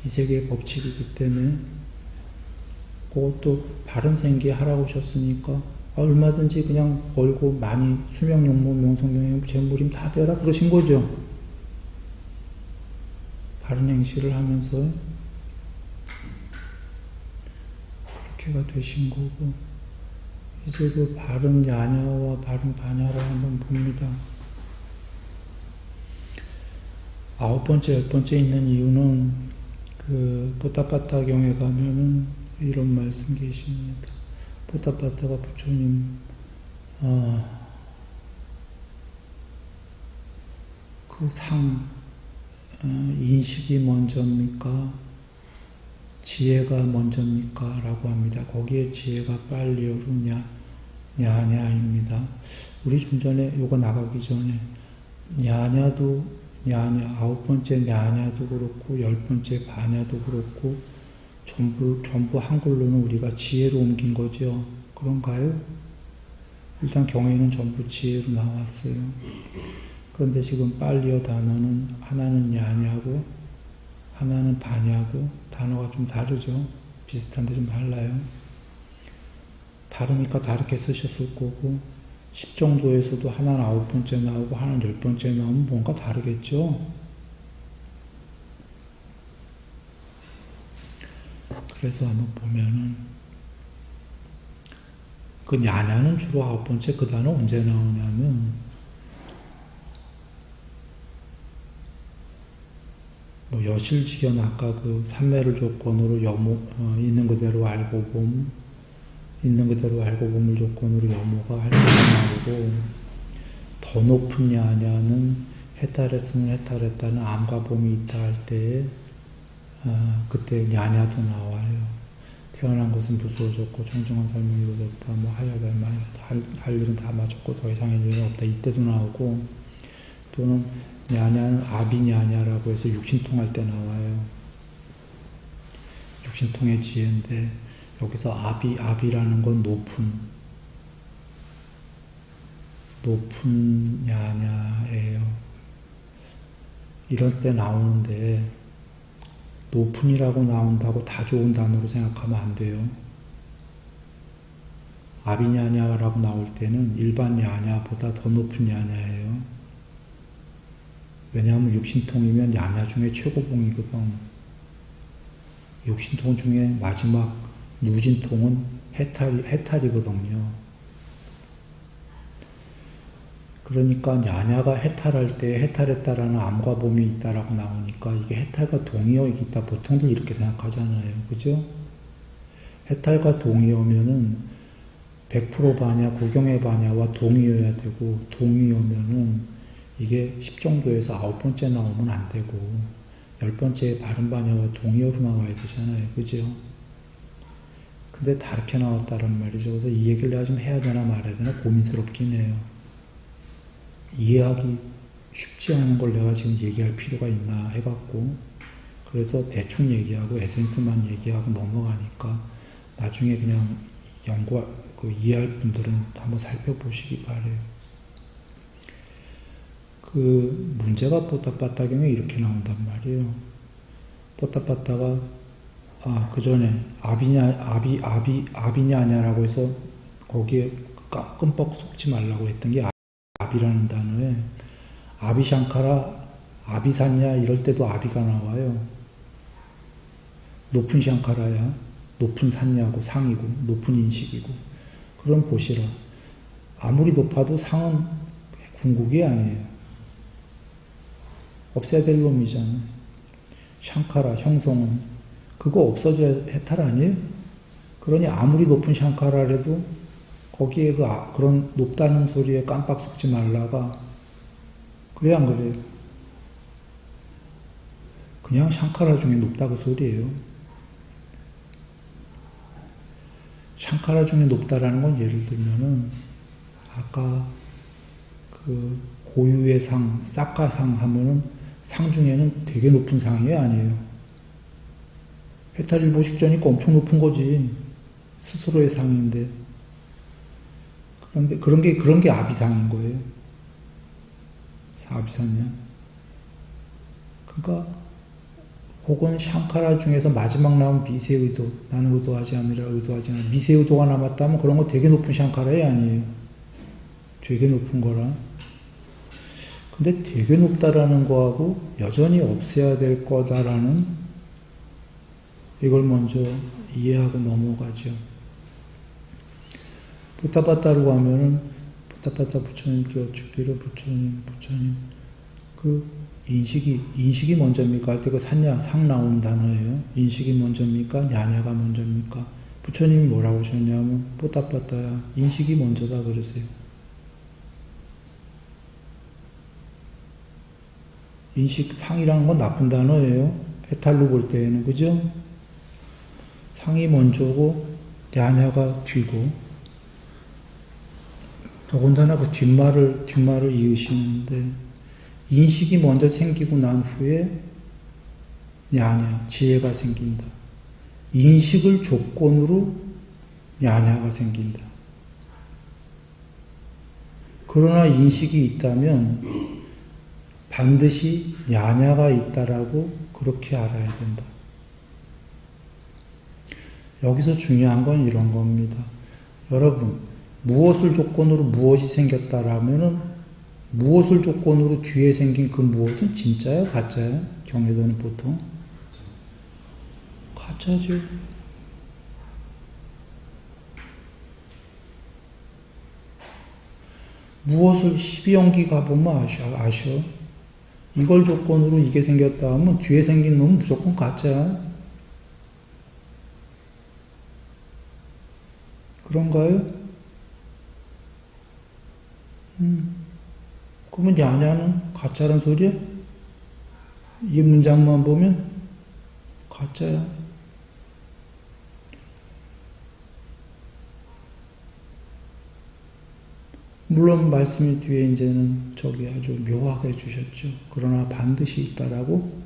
이 세계의 법칙이기 때문에 그것도 바른 생계 하라고 하셨으니까 얼마든지 그냥 벌고 많이 수명, 용모, 명성명예, 재물임 다 되라 그러신 거죠. 바른 행실을 하면서 그렇게가 되신 거고 이제 그 바른 야냐와 바른 반야를 한번 봅니다. 9번째, 10번째 있는 이유는 그 보타파타경에 가면은 이런 말씀 계십니다. 보타파타가 부처님 그 인식이 먼저입니까? 지혜가 먼저입니까? 라고 합니다. 거기에 지혜가 빨리오르냐 냐냐입니다. 우리 좀 전에 요거 나가기 전에 냐냐도 냐냐 9번째 냐냐도 그렇고 10번째 반야도 그렇고 전부 한글로는 우리가 지혜로 옮긴 거죠. 그런가요? 일단 경에는 전부 지혜로 나왔어요. 그런데 지금 빨리어 단어는 하나는 냐냐고 하나는 반야고 단어가 좀 다르죠. 비슷한데 좀 달라요. 다르니까 다르게 쓰셨을 거고 10정도에서도 하나는 9번째 나오고 하나는 10번째 나오면 뭔가 다르겠죠. 그래서 한번 보면은 그 냐냐는 주로 9번째 그 단어 언제 나오냐면 뭐 여실지견 아까 그 삼매를 조건으로 있는 그대로 알고 봄 있는 그대로 알고 봄을 조건으로 여모가 할 때 나오고 더 높은 냐냐는 해탈했으면 해탈했다는 암과 봄이 있다 할 때에 그때 냐냐도 나와요. 태어난 것은 무서워졌고 청정한 삶을 이루었다. 뭐 하여가 할 일은 다 마쳤고 더 이상의 일은 없다. 이때도 나오고 또는 냐냐는 아비냐냐라고 해서 육신통할 때 나와요. 육신통의 지혜인데 여기서 아비라는 건 높은 냐냐예요. 이럴 때 나오는데 높은이라고 나온다고 다 좋은 단어로 생각하면 안 돼요. 아비냐냐라고 나올 때는 일반 야냐보다 더 높은 야냐예요. 왜냐하면 육신통이면 야냐 중에 최고봉이거든. 육신통 중에 마지막 누진통은 해탈이거든요. 그러니까 야냐가 해탈할 때 해탈했다라는 암과 봄이 있다라고 나오니까 이게 해탈과 동의어이기 있다. 보통들 이렇게 생각하잖아요. 그죠? 해탈과 동의어면은 100% 반야, 구경의 반야와 동의어야 되고 동의어면은 이게 10정도에서 9번째 나오면 안 되고 10번째에 바른 반야와 동의어로 나와야 되잖아요. 그죠? 근데 다르게 나왔다는 말이죠. 그래서 이 얘기를 내가 좀 해야 되나 말아야 되나 고민스럽긴 해요. 이해하기 쉽지 않은 걸 내가 지금 얘기할 필요가 있나 해갖고, 그래서 대충 얘기하고 에센스만 얘기하고 넘어가니까 나중에 그냥 이해할 분들은 한번 살펴보시기 바래요. 그 문제가 뽀따빠따경에 이렇게 나온단 말이에요. 뽀따빠따가 그 전에 아비냐냐라고 해서 거기에 끔뻑 속지 말라고 했던 게 아비라는 단어에 아비샹카라, 아비산냐 이럴 때도 아비가 나와요. 높은 샹카라야 높은 산냐고 상이고 높은 인식이고. 그럼 보시라. 아무리 높아도 상은 궁극이 아니에요. 없애야 될 놈이잖아요. 샹카라, 형성은 그거 없어져야 해탈 아니에요? 그러니 아무리 높은 샹카라라도 거기에 그런 높다는 소리에 깜빡 속지 말라가 그래 안 그래요? 그냥 샹카라 중에 높다 그 소리예요. 샹카라 중에 높다라는 건 예를 들면은 아까 그 고유의 상, 싹가상 하면은 상 중에는 되게 높은 상이 아니에요. 해탈일보식전이니까 엄청 높은 거지. 스스로의 상인데. 그런데 그런 게 아비상인 거예요. 아비상이야. 그러니까 혹은 샹카라 중에서 마지막 나온 미세의도, 나는 의도하지 않으라 의도하지 않으라 미세의도가 남았다면 그런 거 되게 높은 샹카라이 아니에요. 되게 높은 거라. 근데 되게 높다라는 거하고 여전히 없애야 될 거다라는 이걸 먼저 이해하고 넘어가죠. 뽀따빠따라고 하면은 뽀따빠따 부처님께 여쭙기를 부처님 그 인식이 먼저입니까? 할 때 그 상 나오는 단어예요. 인식이 먼저입니까? 냐냐가 먼저입니까? 부처님이 뭐라고 하셨냐면 뽀따빠따야 인식이 먼저다 그러세요. 인식, 상이라는 건 나쁜 단어예요. 해탈로 볼 때에는, 그죠? 상이 먼저고, 냐냐가 뒤고, 더군다나 그 뒷말을 이으시는데, 인식이 먼저 생기고 난 후에, 냐냐, 지혜가 생긴다. 인식을 조건으로, 냐냐가 생긴다. 그러나 인식이 있다면, 반드시 냐냐가 있다라고 그렇게 알아야 된다. 여기서 중요한 건 이런 겁니다. 여러분, 무엇을 조건으로 무엇이 생겼다라면은 무엇을 조건으로 뒤에 생긴 그 무엇은 진짜야, 가짜야? 경에서는 보통 가짜죠. 무엇을 12연기 가보면 아셔. 이걸 조건으로 이게 생겼다 하면 뒤에 생긴 놈은 무조건 가짜야. 그런가요? 그러면 야냐는 가짜란 소리야? 이 문장만 보면 가짜야. 물론 말씀이 뒤에 이제는 저기 아주 묘하게 해주셨죠. 그러나 반드시 있다라고,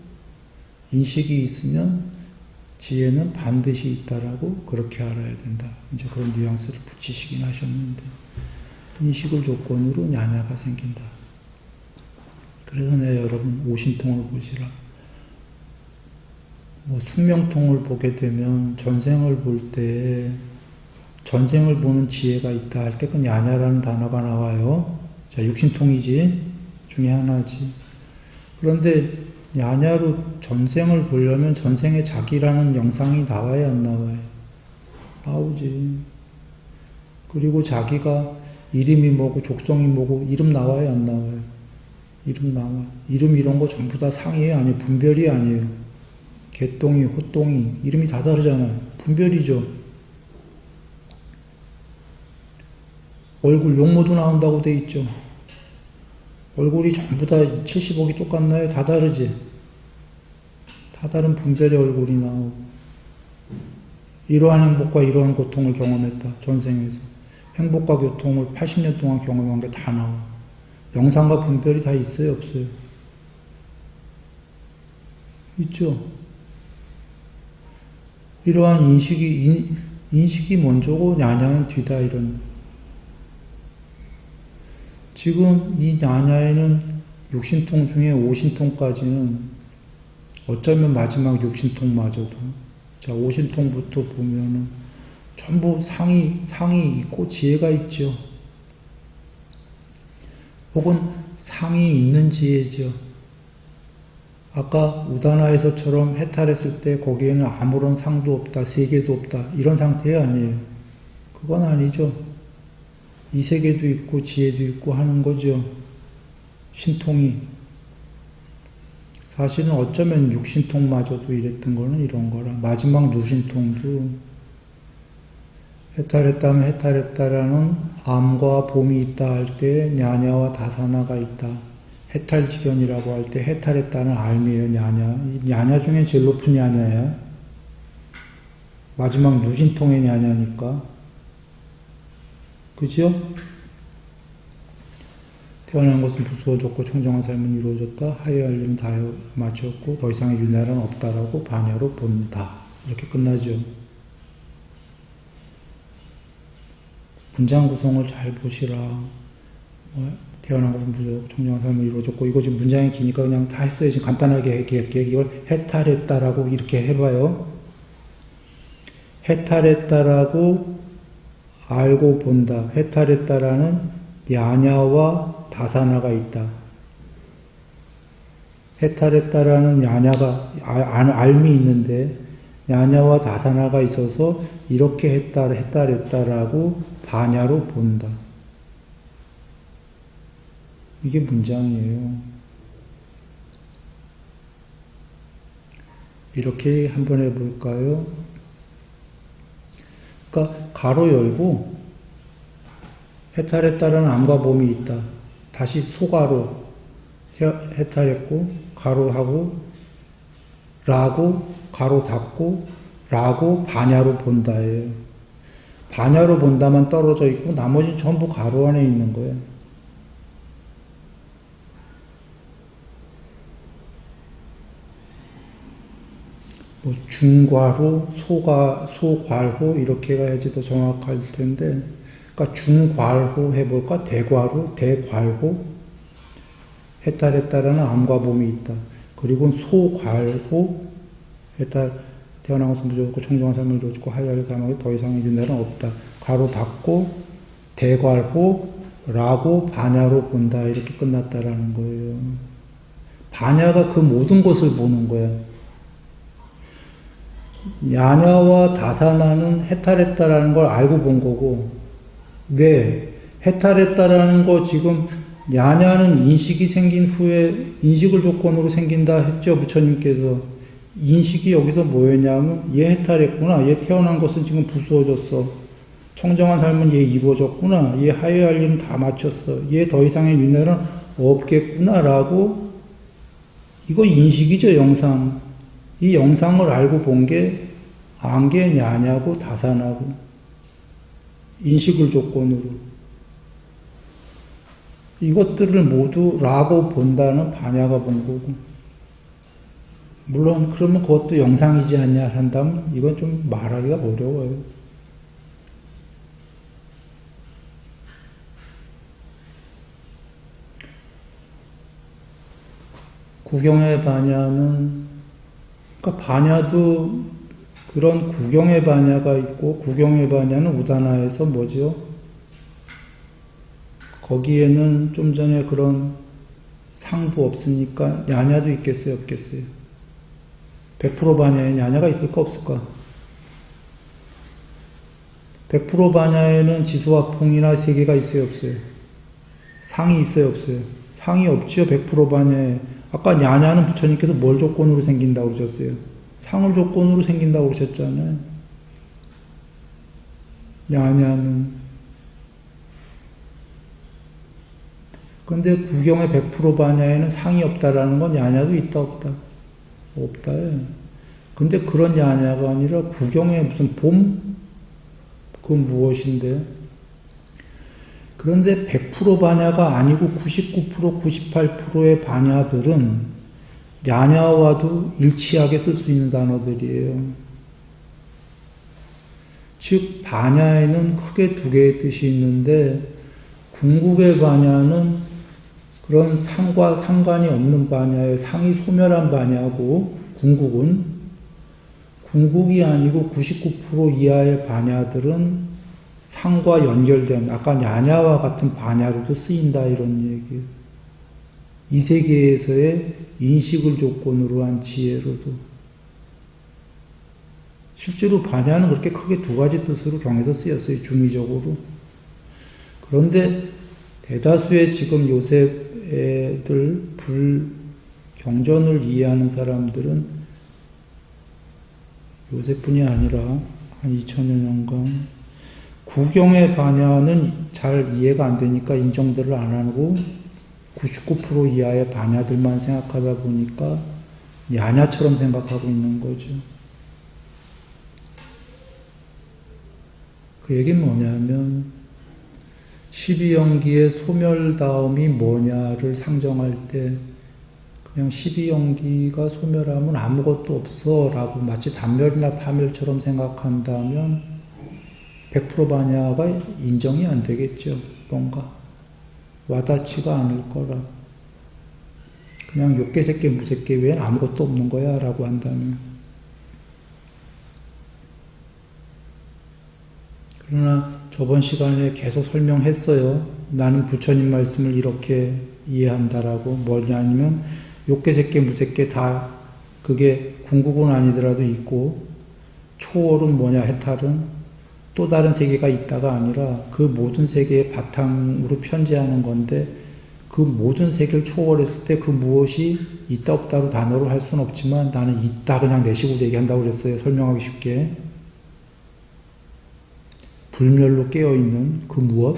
인식이 있으면 지혜는 반드시 있다라고 그렇게 알아야 된다. 이제 그런 뉘앙스를 붙이시긴 하셨는데, 인식을 조건으로 냐냐가 생긴다. 그래서 내가 여러분 오신통을 보시라. 숙명통을 보게 되면 전생을 볼 때 전생을 보는 지혜가 있다 할 때 그 야냐라는 단어가 나와요. 자, 육신통이지 중에 하나지. 그런데 야냐로 전생을 보려면 전생에 자기라는 영상이 나와야 안 나와요? 나오지. 그리고 자기가 이름이 뭐고 족성이 뭐고 이름 나와야 안 나와요? 이름 나와. 이름 이런 거 전부 다 상이에요? 아니에요? 분별이 아니에요? 개똥이, 호똥이 이름이 다 다르잖아요. 분별이죠. 얼굴 용모도 나온다고 돼 있죠. 얼굴이 전부 다 70억이 똑같나요? 다 다르지. 다 다른 분별의 얼굴이 나오고 이러한 행복과 이러한 고통을 경험했다. 전생에서. 행복과 고통을 80년 동안 경험한 게 다 나와. 영상과 분별이 다 있어요, 없어요? 있죠. 이러한 인식이 먼저고 냐냐는 뒤다, 이런. 지금 이 냐냐에는 육신통 중에 오신통까지는 어쩌면 마지막 육신통마저도, 자, 오신통부터 보면은 전부 상이 있고 지혜가 있죠. 혹은 상이 있는 지혜죠. 아까 우다나에서처럼 해탈했을 때 거기에는 아무런 상도 없다, 세계도 없다, 이런 상태 아니에요. 그건 아니죠. 이 세계도 있고 지혜도 있고 하는 거죠. 신통이. 사실은 어쩌면 육신통마저도 이랬던 거는 이런 거라. 마지막 누신통도 해탈했다면 해탈했다라는 암과 봄이 있다 할 때 냐냐와 다사나가 있다. 해탈지견이라고 할 때 해탈했다는 알미예요, 냐냐. 이 냐냐 중에 제일 높은 냐냐야. 마지막 누신통의 냐냐니까. 그죠? 태어난 것은 부수어졌고 청정한 삶은 이루어졌다. 하여야 할 일은 다 마쳤고 더 이상의 윤회는 없다라고 반야로 본다. 이렇게 끝나죠. 문장 구성을 잘 보시라. 태어난 것은 부수어졌고 청정한 삶은 이루어졌고, 이거 지금 문장이 기니까 그냥 다 했어요. 지금 간단하게 이걸 해탈했다라고 이렇게 해봐요. 해탈했다라고 알고 본다. 해탈했다라는 야냐와 다사나가 있다. 해탈했다라는 야냐가 알미 있는데 야냐와 다사나가 있어서 이렇게 해탈했다라고 반야로 본다. 이게 문장이에요. 이렇게 한번 해볼까요? 그러니까 가로 열고 해탈했다라는 암과 봄이 있다. 다시 소가로 해탈했고 가로하고 라고 가로 닫고 라고 반야로 본다예요. 반야로 본다만 떨어져 있고 나머지는 전부 가로 안에 있는 거예요. 뭐 중괄호, 소괄호 이렇게 가야지 더 정확할 텐데, 그러니까 중괄호 해볼까? 대괄호, 대괄호. 해탈했다라는 암과 봄이 있다. 그리고 소괄호, 태어난 것은 무조건 청정한 삶을 이루어지고 하여야 할 사망에 더 이상의 윤회는 없다. 가로 닫고 대괄호라고 반야로 본다. 이렇게 끝났다라는 거예요. 반야가 그 모든 것을 보는 거예요. 야냐와 다사나는 해탈했다라는 걸 알고 본 거고, 왜? 해탈했다라는 거 지금 야냐는 인식이 생긴 후에 인식을 조건으로 생긴다 했죠, 부처님께서. 인식이 여기서 뭐였냐면 얘 해탈했구나, 얘 태어난 것은 지금 부수어졌어, 청정한 삶은 얘 이루어졌구나, 얘 하여야 할 일은 다 마쳤어, 얘 더 이상의 윤회는 없겠구나 라고, 이거 인식이죠, 영상. 이 영상을 알고 본 게 안게 냐냐고 다사나고 인식을 조건으로 이것들을 모두 라고 본다는 반야가 본 거고, 물론 그러면 그것도 영상이지 않냐 한다면 이건 좀 말하기가 어려워요. 구경의 반야는, 그러니까 반야도 그런 구경의 반야가 있고, 구경의 반야는 우다나에서 뭐죠? 거기에는 좀 전에 그런 상도 없으니까 야냐도 있겠어요, 없겠어요? 100% 반야에 야냐가 있을까, 없을까? 100% 반야에는 지수화풍이나 세계가 있어요, 없어요? 상이 있어요, 없어요? 상이 없지요, 100% 반야에. 아까 야냐는 부처님께서 뭘 조건으로 생긴다고 그러셨어요? 상을 조건으로 생긴다고 그러셨잖아요. 야냐는. 근데 구경의 100% 반야에는 상이 없다라는 건 야냐도 있다, 없다? 없다. 근데 그런 야냐가 아니라 구경의 무슨 봄? 그건 무엇인데? 그런데 100% 반야가 아니고 99%, 98%의 반야들은 냐냐와도 일치하게 쓸 수 있는 단어들이에요. 즉 반야에는 크게 두 개의 뜻이 있는데 궁극의 반야는 그런 상과 상관이 없는 반야의 상이 소멸한 반야고 궁극이 아니고 99% 이하의 반야들은 상과 연결된 아까 냐냐와 같은 반야로도 쓰인다 이런 얘기예요. 이 세계에서의 인식을 조건으로 한 지혜로도. 실제로 반야는 그렇게 크게 두 가지 뜻으로 경에서 쓰였어요. 중의적으로. 그런데 대다수의 지금 요새 애들 불경전을 이해하는 사람들은 요새뿐이 아니라 한 2000여 년간 구경의 반야는 잘 이해가 안 되니까 인정들을 안 하고 99% 이하의 반야들만 생각하다 보니까 야냐처럼 생각하고 있는 거죠. 그 얘기는 뭐냐면 12연기의 소멸다움이 뭐냐를 상정할 때 그냥 12연기가 소멸하면 아무것도 없어 라고 마치 단멸이나 파멸처럼 생각한다면 100% 반야가 인정이 안 되겠죠. 뭔가 와닿지가 않을 거라. 그냥 욕계 새끼 무새끼 외엔 아무것도 없는 거야 라고 한다면. 그러나 저번 시간에 계속 설명했어요. 나는 부처님 말씀을 이렇게 이해한다라고. 뭐냐면 욕계 새끼 무새끼 다 그게 궁극은 아니더라도 있고 초월은 뭐냐 해탈은 또 다른 세계가 있다가 아니라 그 모든 세계의 바탕으로 편재하는 건데 그 모든 세계를 초월했을 때 그 무엇이 있다 없다로 단어로 할 수는 없지만 나는 있다 그냥 내 식으로 얘기한다고 그랬어요. 설명하기 쉽게. 불멸로 깨어있는 그 무엇?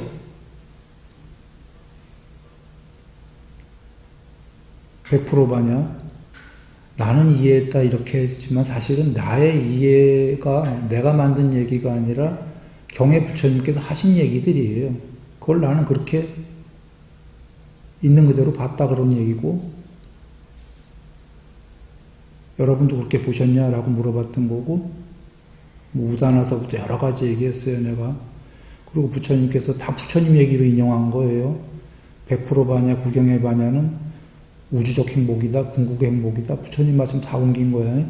(100% 반야) 나는 이해했다 이렇게 했지만 사실은 나의 이해가 내가 만든 얘기가 아니라 경의 부처님께서 하신 얘기들이에요. 그걸 나는 그렇게 있는 그대로 봤다 그런 얘기고 여러분도 그렇게 보셨냐라고 물어봤던 거고 뭐 우다나서부터 여러 가지 얘기했어요 내가. 그리고 부처님께서 다 부처님 얘기로 인용한 거예요. 100% 반야 구경의 반야는 우주적 행복이다 궁극의 행복이다 부처님 말씀 다 옮긴 거야.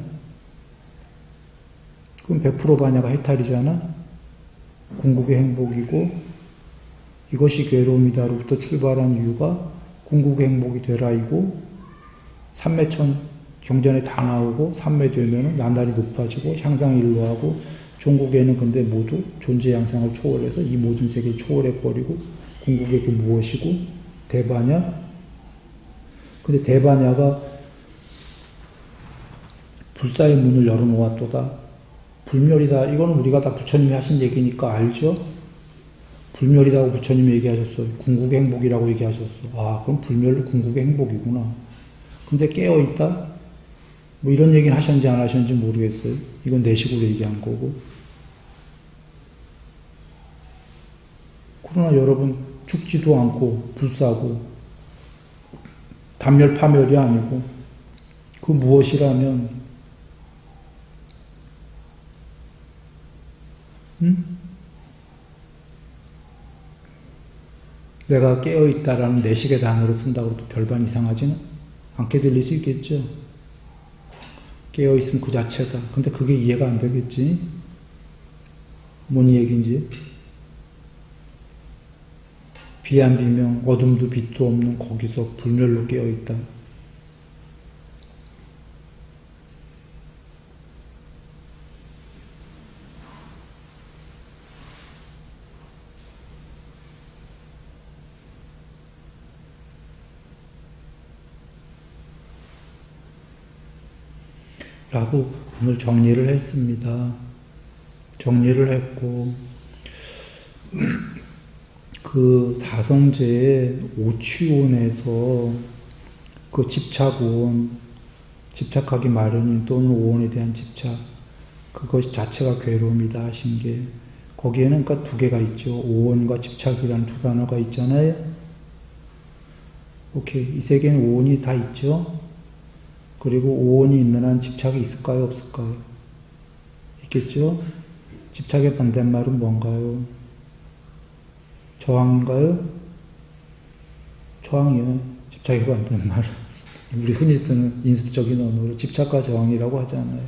그럼 100% 반야가 해탈이잖아. 궁극의 행복이고 이것이 괴로움이다로부터 출발한 이유가 궁극의 행복이 되라이고 삼매천 경전에 다 나오고 삼매되면은 나날이 높아지고 향상이 일로하고 종국에는 근데 모두 존재 양상을 초월해서 이 모든 세계를 초월해버리고 궁극의 그 무엇이고 대반야. 근데 대반야가 불사의 문을 열어놓았도다. 불멸이다. 이거는 우리가 다 부처님이 하신 얘기니까 알죠? 불멸이라고 부처님이 얘기하셨어요. 궁극의 행복이라고 얘기하셨어. 아, 그럼 불멸도 궁극의 행복이구나. 근데 깨어있다? 뭐 이런 얘기는 하셨는지 안 하셨는지 모르겠어요. 이건 내 식으로 얘기한 거고. 그러나 여러분 죽지도 않고 불사고 단멸 파멸이 아니고 그 무엇이라면 내가 깨어있다라는 내식의 단어를 쓴다고 해도 별반 이상하지는 않게 들릴 수 있겠죠. 깨어있음 그 자체다. 근데 그게 이해가 안 되겠지. 뭔 얘기인지. 비안 비명, 어둠도 빛도 없는 거기서 불멸로 깨어있다. 라고 오늘 정리를 했습니다. 정리를 했고 그 사성제의 오취원에서 그 집착원, 집착하기 마련인 또는 오원에 대한 집착 그것이 자체가 괴로움이다 하신 게 거기에는 그러니까 두 개가 있죠. 오온과 집착이라는 두 단어가 있잖아요. 오케이. 이 세계는 오온이 다 있죠. 그리고 오온이 있는 한 집착이 있을까요? 없을까요? 있겠죠? 집착의 반대말은 뭔가요? 저항인가요? 저항이요. 집착의 반대말은. 우리 흔히 쓰는 인습적인 언어로 집착과 저항이라고 하잖아요.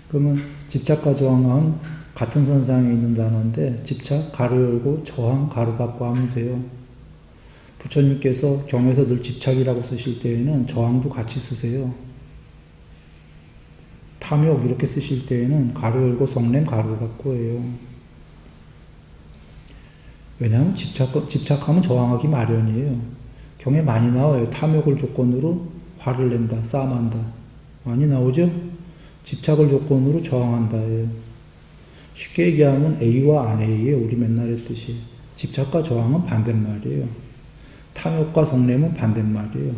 그러면 집착과 저항은 같은 선상에 있는 단어인데 집착, 가로 열고 저항, 가로 닫고 하면 돼요. 부처님께서 경에서 늘 집착이라고 쓰실 때에는 저항도 같이 쓰세요. 탐욕 이렇게 쓰실 때에는 가로 열고 성냄 가로 닫고 해요. 왜냐하면 집착하면 저항하기 마련이에요. 경에 많이 나와요. 탐욕을 조건으로 화를 낸다, 싸움한다. 많이 나오죠? 집착을 조건으로 저항한다예요. 쉽게 얘기하면 A와 안 A예요. 우리 맨날 했듯이. 집착과 저항은 반대말이에요. 탐욕과 성냄은 반대말이에요.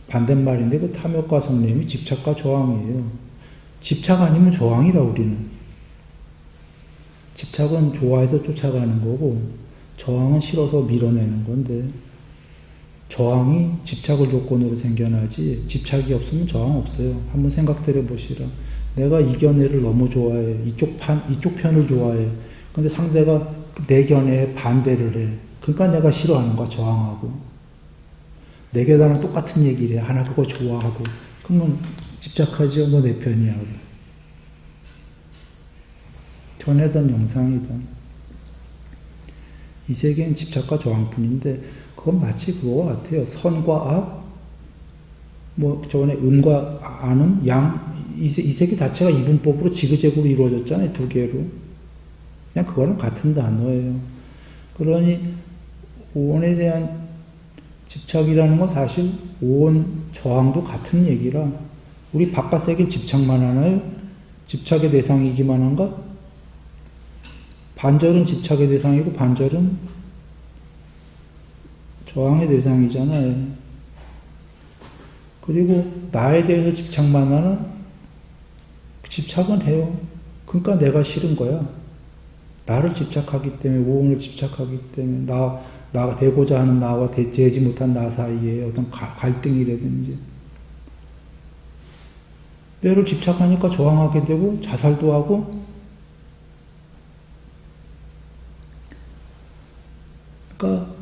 반대말인데 그 탐욕과 성냄이 집착과 저항이에요. 집착 아니면 저항이라 우리는. 집착은 좋아해서 쫓아가는 거고 저항은 싫어서 밀어내는 건데 저항이 집착을 조건으로 생겨나지 집착이 없으면 저항 없어요. 한번 생각들여 보시라. 내가 이 견해를 너무 좋아해. 이쪽 편을 좋아해. 근데 상대가 내 견해에 반대를 해. 그러니까 내가 싫어하는 거야. 저항하고. 내 견해랑 똑같은 얘기를 해. 하나 그거 좋아하고. 그러면 집착하지. 너 내 편이야. 전해던 영상이다. 이 세계는 집착과 저항뿐인데 그건 마치 그거 같아요. 선과 악, 저번에 음과 안은 양, 이 세계 자체가 이분법으로 지그재그로 이루어졌잖아요. 두 개로. 그냥 그거랑 같은 단어예요. 그러니 오온에 대한 집착이라는 건 사실 오온 저항도 같은 얘기라 우리 바깥 세계에 집착만 하나요? 집착의 대상이기만 한가? 반절은 집착의 대상이고 반절은 저항의 대상이잖아요. 그리고 나에 대해서 집착만 하는 집착은 해요. 그러니까 내가 싫은 거야. 나를 집착하기 때문에 오온을 집착하기 때문에 나가 되고자 하는 나와 되지 못한 나 사이에 어떤 갈등이라든지 뇌를 집착하니까 저항하게 되고 자살도 하고 그러니까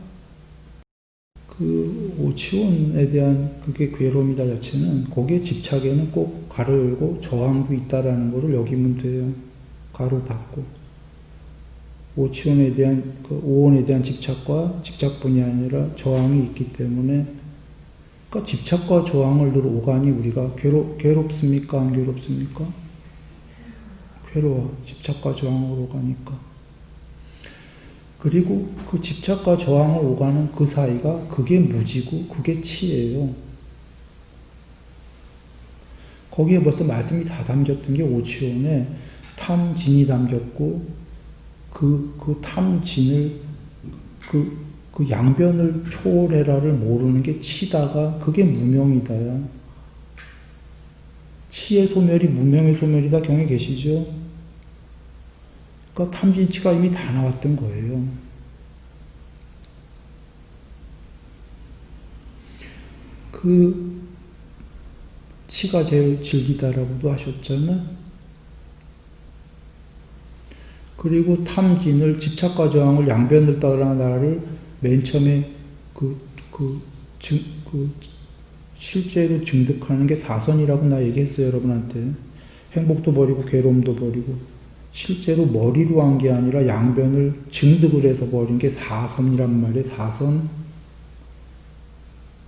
그 오치온에 대한 그게 괴로움이다 자체는 거기에 집착에는 꼭 가로 열고 저항도 있다라는 것을 여기면 돼요. 가로 닫고 오치온에 대한 그 오온에 대한 집착과 집착뿐이 아니라 저항이 있기 때문에 그러니까 집착과 저항을 늘 오가니 우리가 괴롭습니까? 안 괴롭습니까? 괴로워. 집착과 저항을 오가니까. 그리고 그 집착과 저항을 오가는 그 사이가 그게 무지고 그게 치예요. 거기에 벌써 말씀이 다 담겼던 게 오치온에 탐진이 담겼고 그 탐진을 그 양변을 초월해라를 모르는 게 치다가 그게 무명이다야. 치의 소멸이 무명의 소멸이다 경에 계시죠? 그러니까 탐진치가 이미 다 나왔던 거예요. 그 치가 제일 질기다라고도 하셨잖아. 그리고 탐진을 집착과 저항을 양변을 따라 나를 맨 처음에 실제로 증득하는 게 사선이라고 나 얘기했어요 여러분한테. 행복도 버리고 괴로움도 버리고 실제로 머리로 한 게 아니라 양변을 증득을 해서 버린 게 사선이란 말이에요. 사선.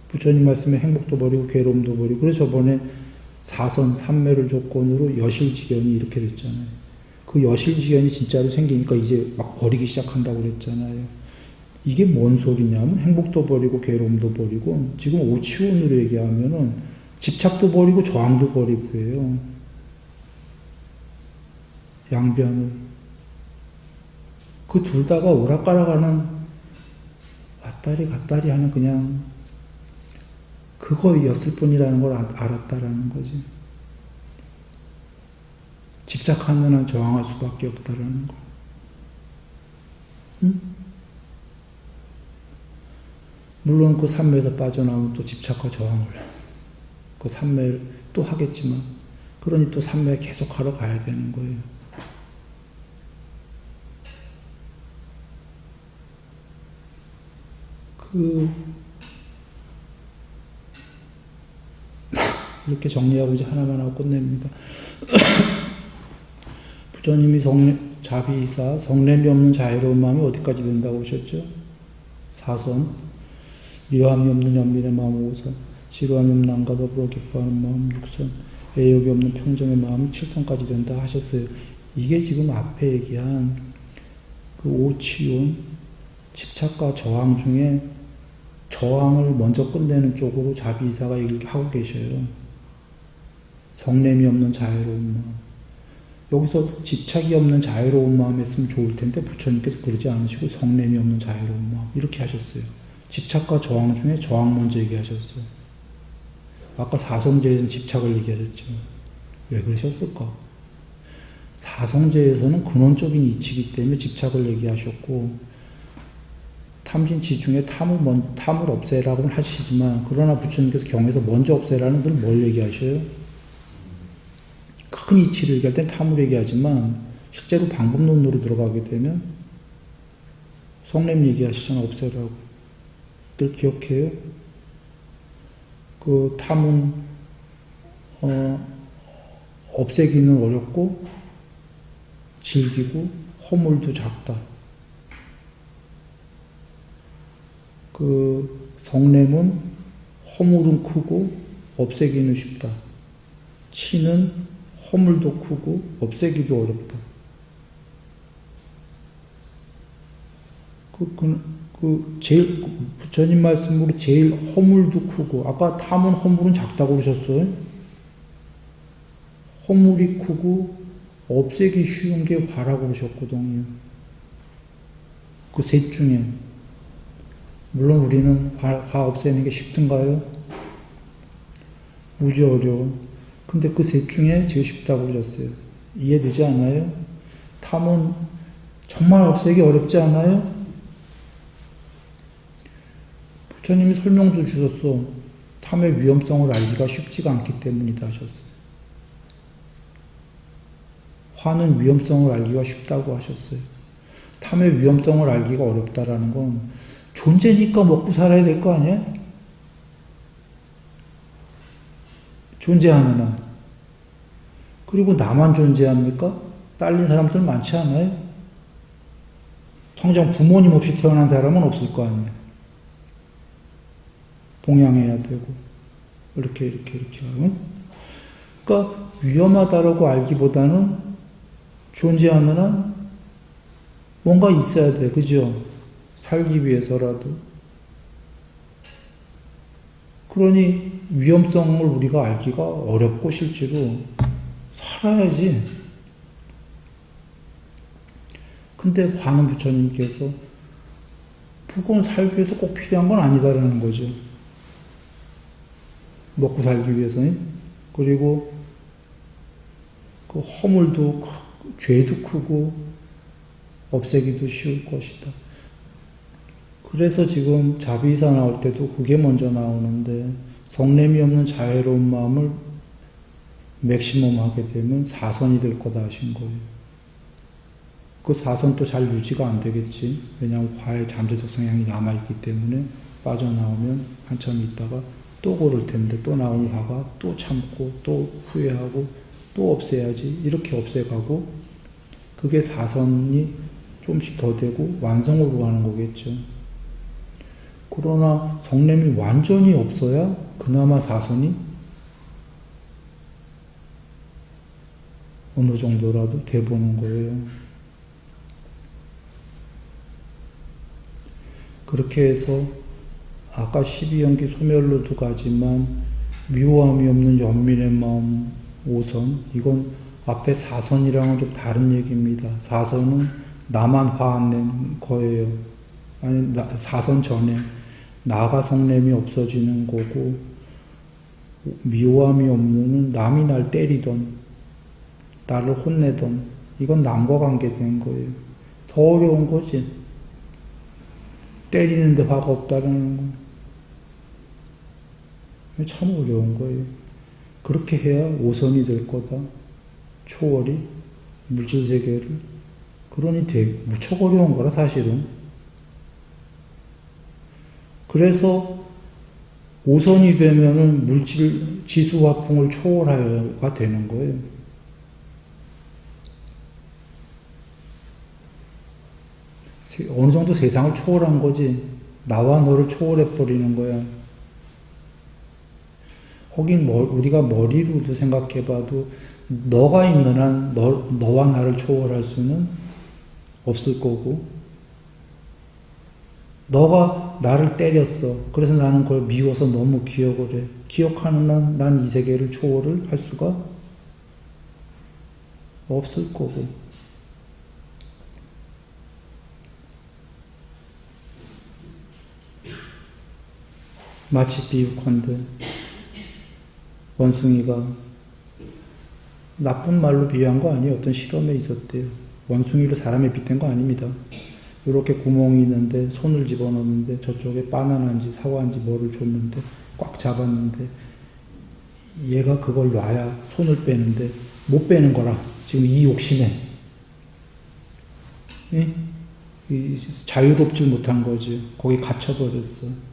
부처님 말씀에 행복도 버리고 괴로움도 버리고 그래서 저번에 사선, 삼매를 조건으로 여실지견이 이렇게 됐잖아요. 그 여실지견이 진짜로 생기니까 이제 막 버리기 시작한다고 그랬잖아요. 이게 뭔 소리냐면 행복도 버리고 괴로움도 버리고 지금 오치온으로 얘기하면은 집착도 버리고 저항도 버리고 해요. 양변을. 그 둘 다가 오락가락하는 왔다리 갔다리 하는 그냥 그거였을 뿐이라는 걸 알았다라는 거지. 집착하는 한 저항할 수밖에 없다라는 거. 응? 물론 그 삼매에서 빠져나오면 또 집착과 저항을 그 삼매를 또 하겠지만 그러니 또 삼매 계속 하러 가야 되는 거예요. 이렇게 정리하고 이제 하나만 하고 끝냅니다. 부처님이 자비이사 성냄이 없는 자유로운 마음이 어디까지 된다고 하셨죠? 4선 미워함이 없는 연민의 마음 5선 지루함이 없는 남과 더불어 기뻐하는 마음 6선 애욕이 없는 평정의 마음 7선까지 된다 하셨어요. 이게 지금 앞에 얘기한 그 오치온 집착과 저항 중에 저항을 먼저 끝내는 쪽으로 자비이사가 얘기를 하고 계셔요. 성냄이 없는 자유로운 마음. 여기서 집착이 없는 자유로운 마음 했으면 좋을 텐데 부처님께서 그러지 않으시고 성냄이 없는 자유로운 마음 이렇게 하셨어요. 집착과 저항 중에 저항 먼저 얘기하셨어요. 아까 사성제에서는 집착을 얘기하셨죠. 왜 그러셨을까? 사성제에서는 근원적인 이치이기 때문에 집착을 얘기하셨고 탐진치 중에 탐을 없애라고는 하시지만 그러나 부처님께서 경에서 먼저 없애라는 건 뭘 얘기하셔요? 큰 이치를 얘기할 땐 탐을 얘기하지만 실제로 방법론으로 들어가게 되면 성냄 얘기하시잖아. 없애라고. 늘 기억해요? 그 탐은 없애기는 어렵고 질기고 허물도 작다. 그 성냄은 허물은 크고 없애기는 쉽다. 치는 허물도 크고 없애기도 어렵다. 제일 부처님 말씀으로 제일 허물도 크고 아까 탐은 허물은 작다고 그러셨어요. 허물이 크고 없애기 쉬운 게 화라고 그러셨거든요. 그 셋 중에 물론 우리는 화 없애는 게 쉽던가요? 무지 어려워. 근데 그 셋 중에 제일 쉽다고 그러셨어요. 이해되지 않아요? 탐은 정말 없애기 어렵지 않아요? 부처님이 설명도 주셨어. 탐의 위험성을 알기가 쉽지가 않기 때문이다 하셨어요. 화는 위험성을 알기가 쉽다고 하셨어요. 탐의 위험성을 알기가 어렵다라는 건 존재니까 먹고 살아야 될 거 아니야? 존재하면은. 그리고 나만 존재합니까? 딸린 사람들 많지 않아요? 당장 부모님 없이 태어난 사람은 없을 거 아니에요. 봉양해야 되고 이렇게 하면 그러니까 위험하다라고 알기보다는 존재하면은 뭔가 있어야 돼. 그죠? 살기 위해서라도. 그러니 위험성을 우리가 알기가 어렵고 실제로 살아야지. 근데 화는 부처님께서 그건 살기 위해서 꼭 필요한 건 아니다라는 거죠. 먹고 살기 위해서는. 그리고 그 허물도 죄도 크고 없애기도 쉬울 것이다. 그래서 지금 자비사 나올 때도 그게 먼저 나오는데 성냄이 없는 자애로운 마음을 맥시멈 하게 되면 사선이 될 거다 하신 거예요. 그 사선도 잘 유지가 안 되겠지. 왜냐하면 화의 잠재적 성향이 남아있기 때문에 빠져나오면 한참 있다가 또 고를 텐데 또 나온 화가 또 참고 또 후회하고 또 없애야지. 이렇게 없애가고 그게 사선이 좀씩 더 되고 완성으로 가는 거겠죠. 그러나 성냄이 완전히 없어야 그나마 사선이 어느 정도라도 돼보는 거예요. 그렇게 해서 아까 12연기 소멸로 두 가지만 미워함이 없는 연민의 마음 5선, 이건 앞에 4선이랑은 좀 다른 얘기입니다. 4선은 나만 화 안 낸 거예요. 아니, 4선 전에 나가 성냄이 없어지는 거고, 미워함이 없는 남이 날 때리던 나를 혼내던 이건 남과 관계된 거예요. 더 어려운 거지. 때리는데 화가 없다라는 거. 참 어려운 거예요. 그렇게 해야 오선이 될 거다. 초월이 물질세계를. 그러니 되게 무척 어려운 거라 사실은. 그래서 오선이 되면은 물질 지수화풍을 초월하여가 되는 거예요. 어느 정도 세상을 초월한 거지. 나와 너를 초월해버리는 거야. 혹은 우리가 머리로도 생각해봐도 너가 있는 한 너와 나를 초월할 수는 없을 거고, 너가 나를 때렸어. 그래서 나는 그걸 미워서 너무 기억을 해. 기억하는 한 난 이 세계를 초월을 할 수가 없을 거고. 마치 비유컨대 원숭이가 나쁜 말로 비유한 거 아니에요. 어떤 실험에 있었대요. 원숭이를 사람에 빗댄 거 아닙니다. 이렇게 구멍이 있는데 손을 집어넣는데 저쪽에 바나나인지 사과인지 뭐를 줬는데 꽉 잡았는데 얘가 그걸 놔야 손을 빼는데 못 빼는 거라. 지금 이 욕심에 자유롭지 못한 거지. 거기 갇혀버렸어.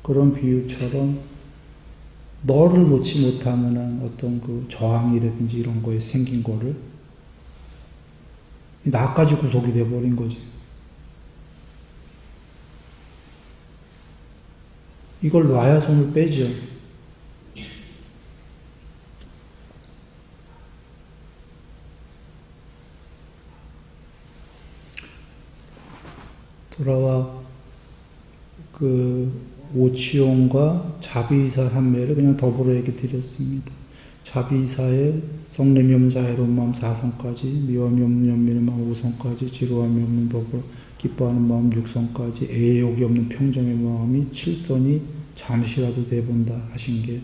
그런 비유처럼 너를 놓지 못하는 한 어떤 그 저항이라든지 이런 거에 생긴 거를 나까지 구속이 돼버린 거지. 이걸 놔야 손을 빼죠. 돌아와 오치용과 자비이사 삼매를 그냥 더불어 얘기 드렸습니다. 자비이사의 성냄이 없는 자애로운 마음 4성까지, 미움이 없는 연민의 마음 5성까지, 지루함이 없는 더불어 기뻐하는 마음 6성까지, 애욕이 없는 평정의 마음이 7선이 잠시라도 돼본다 하신 게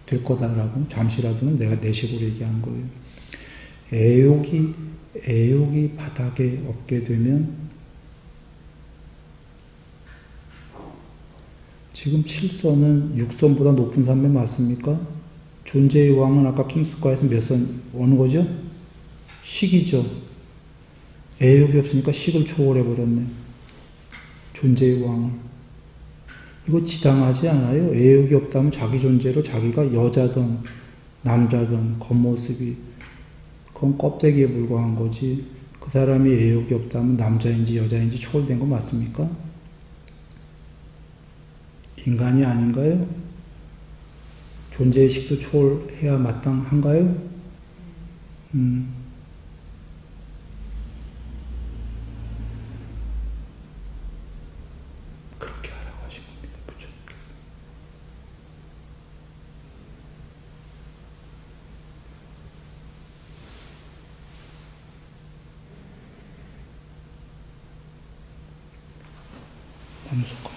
될 거다라고. 잠시라도는 내가 내 식으로 얘기한 거예요. 애욕이 바닥에 없게 되면 지금 7선은 6선보다 높은 산매 맞습니까? 존재의 왕은 아까 킹스과에서 몇 선 오는 거죠? 식이죠. 애욕이 없으니까 식을 초월해버렸네. 존재의 왕을. 이거 지당하지 않아요? 애욕이 없다면 자기 존재로 자기가 여자든 남자든 겉모습이 그건 껍데기에 불과한 거지. 그 사람이 애욕이 없다면 남자인지 여자인지 초월된 거 맞습니까? 인간이 아닌가요? 존재의식도 초월해야 마땅한가요? 그렇게 하라고 하신 겁니다. 부처님께서. 남숙하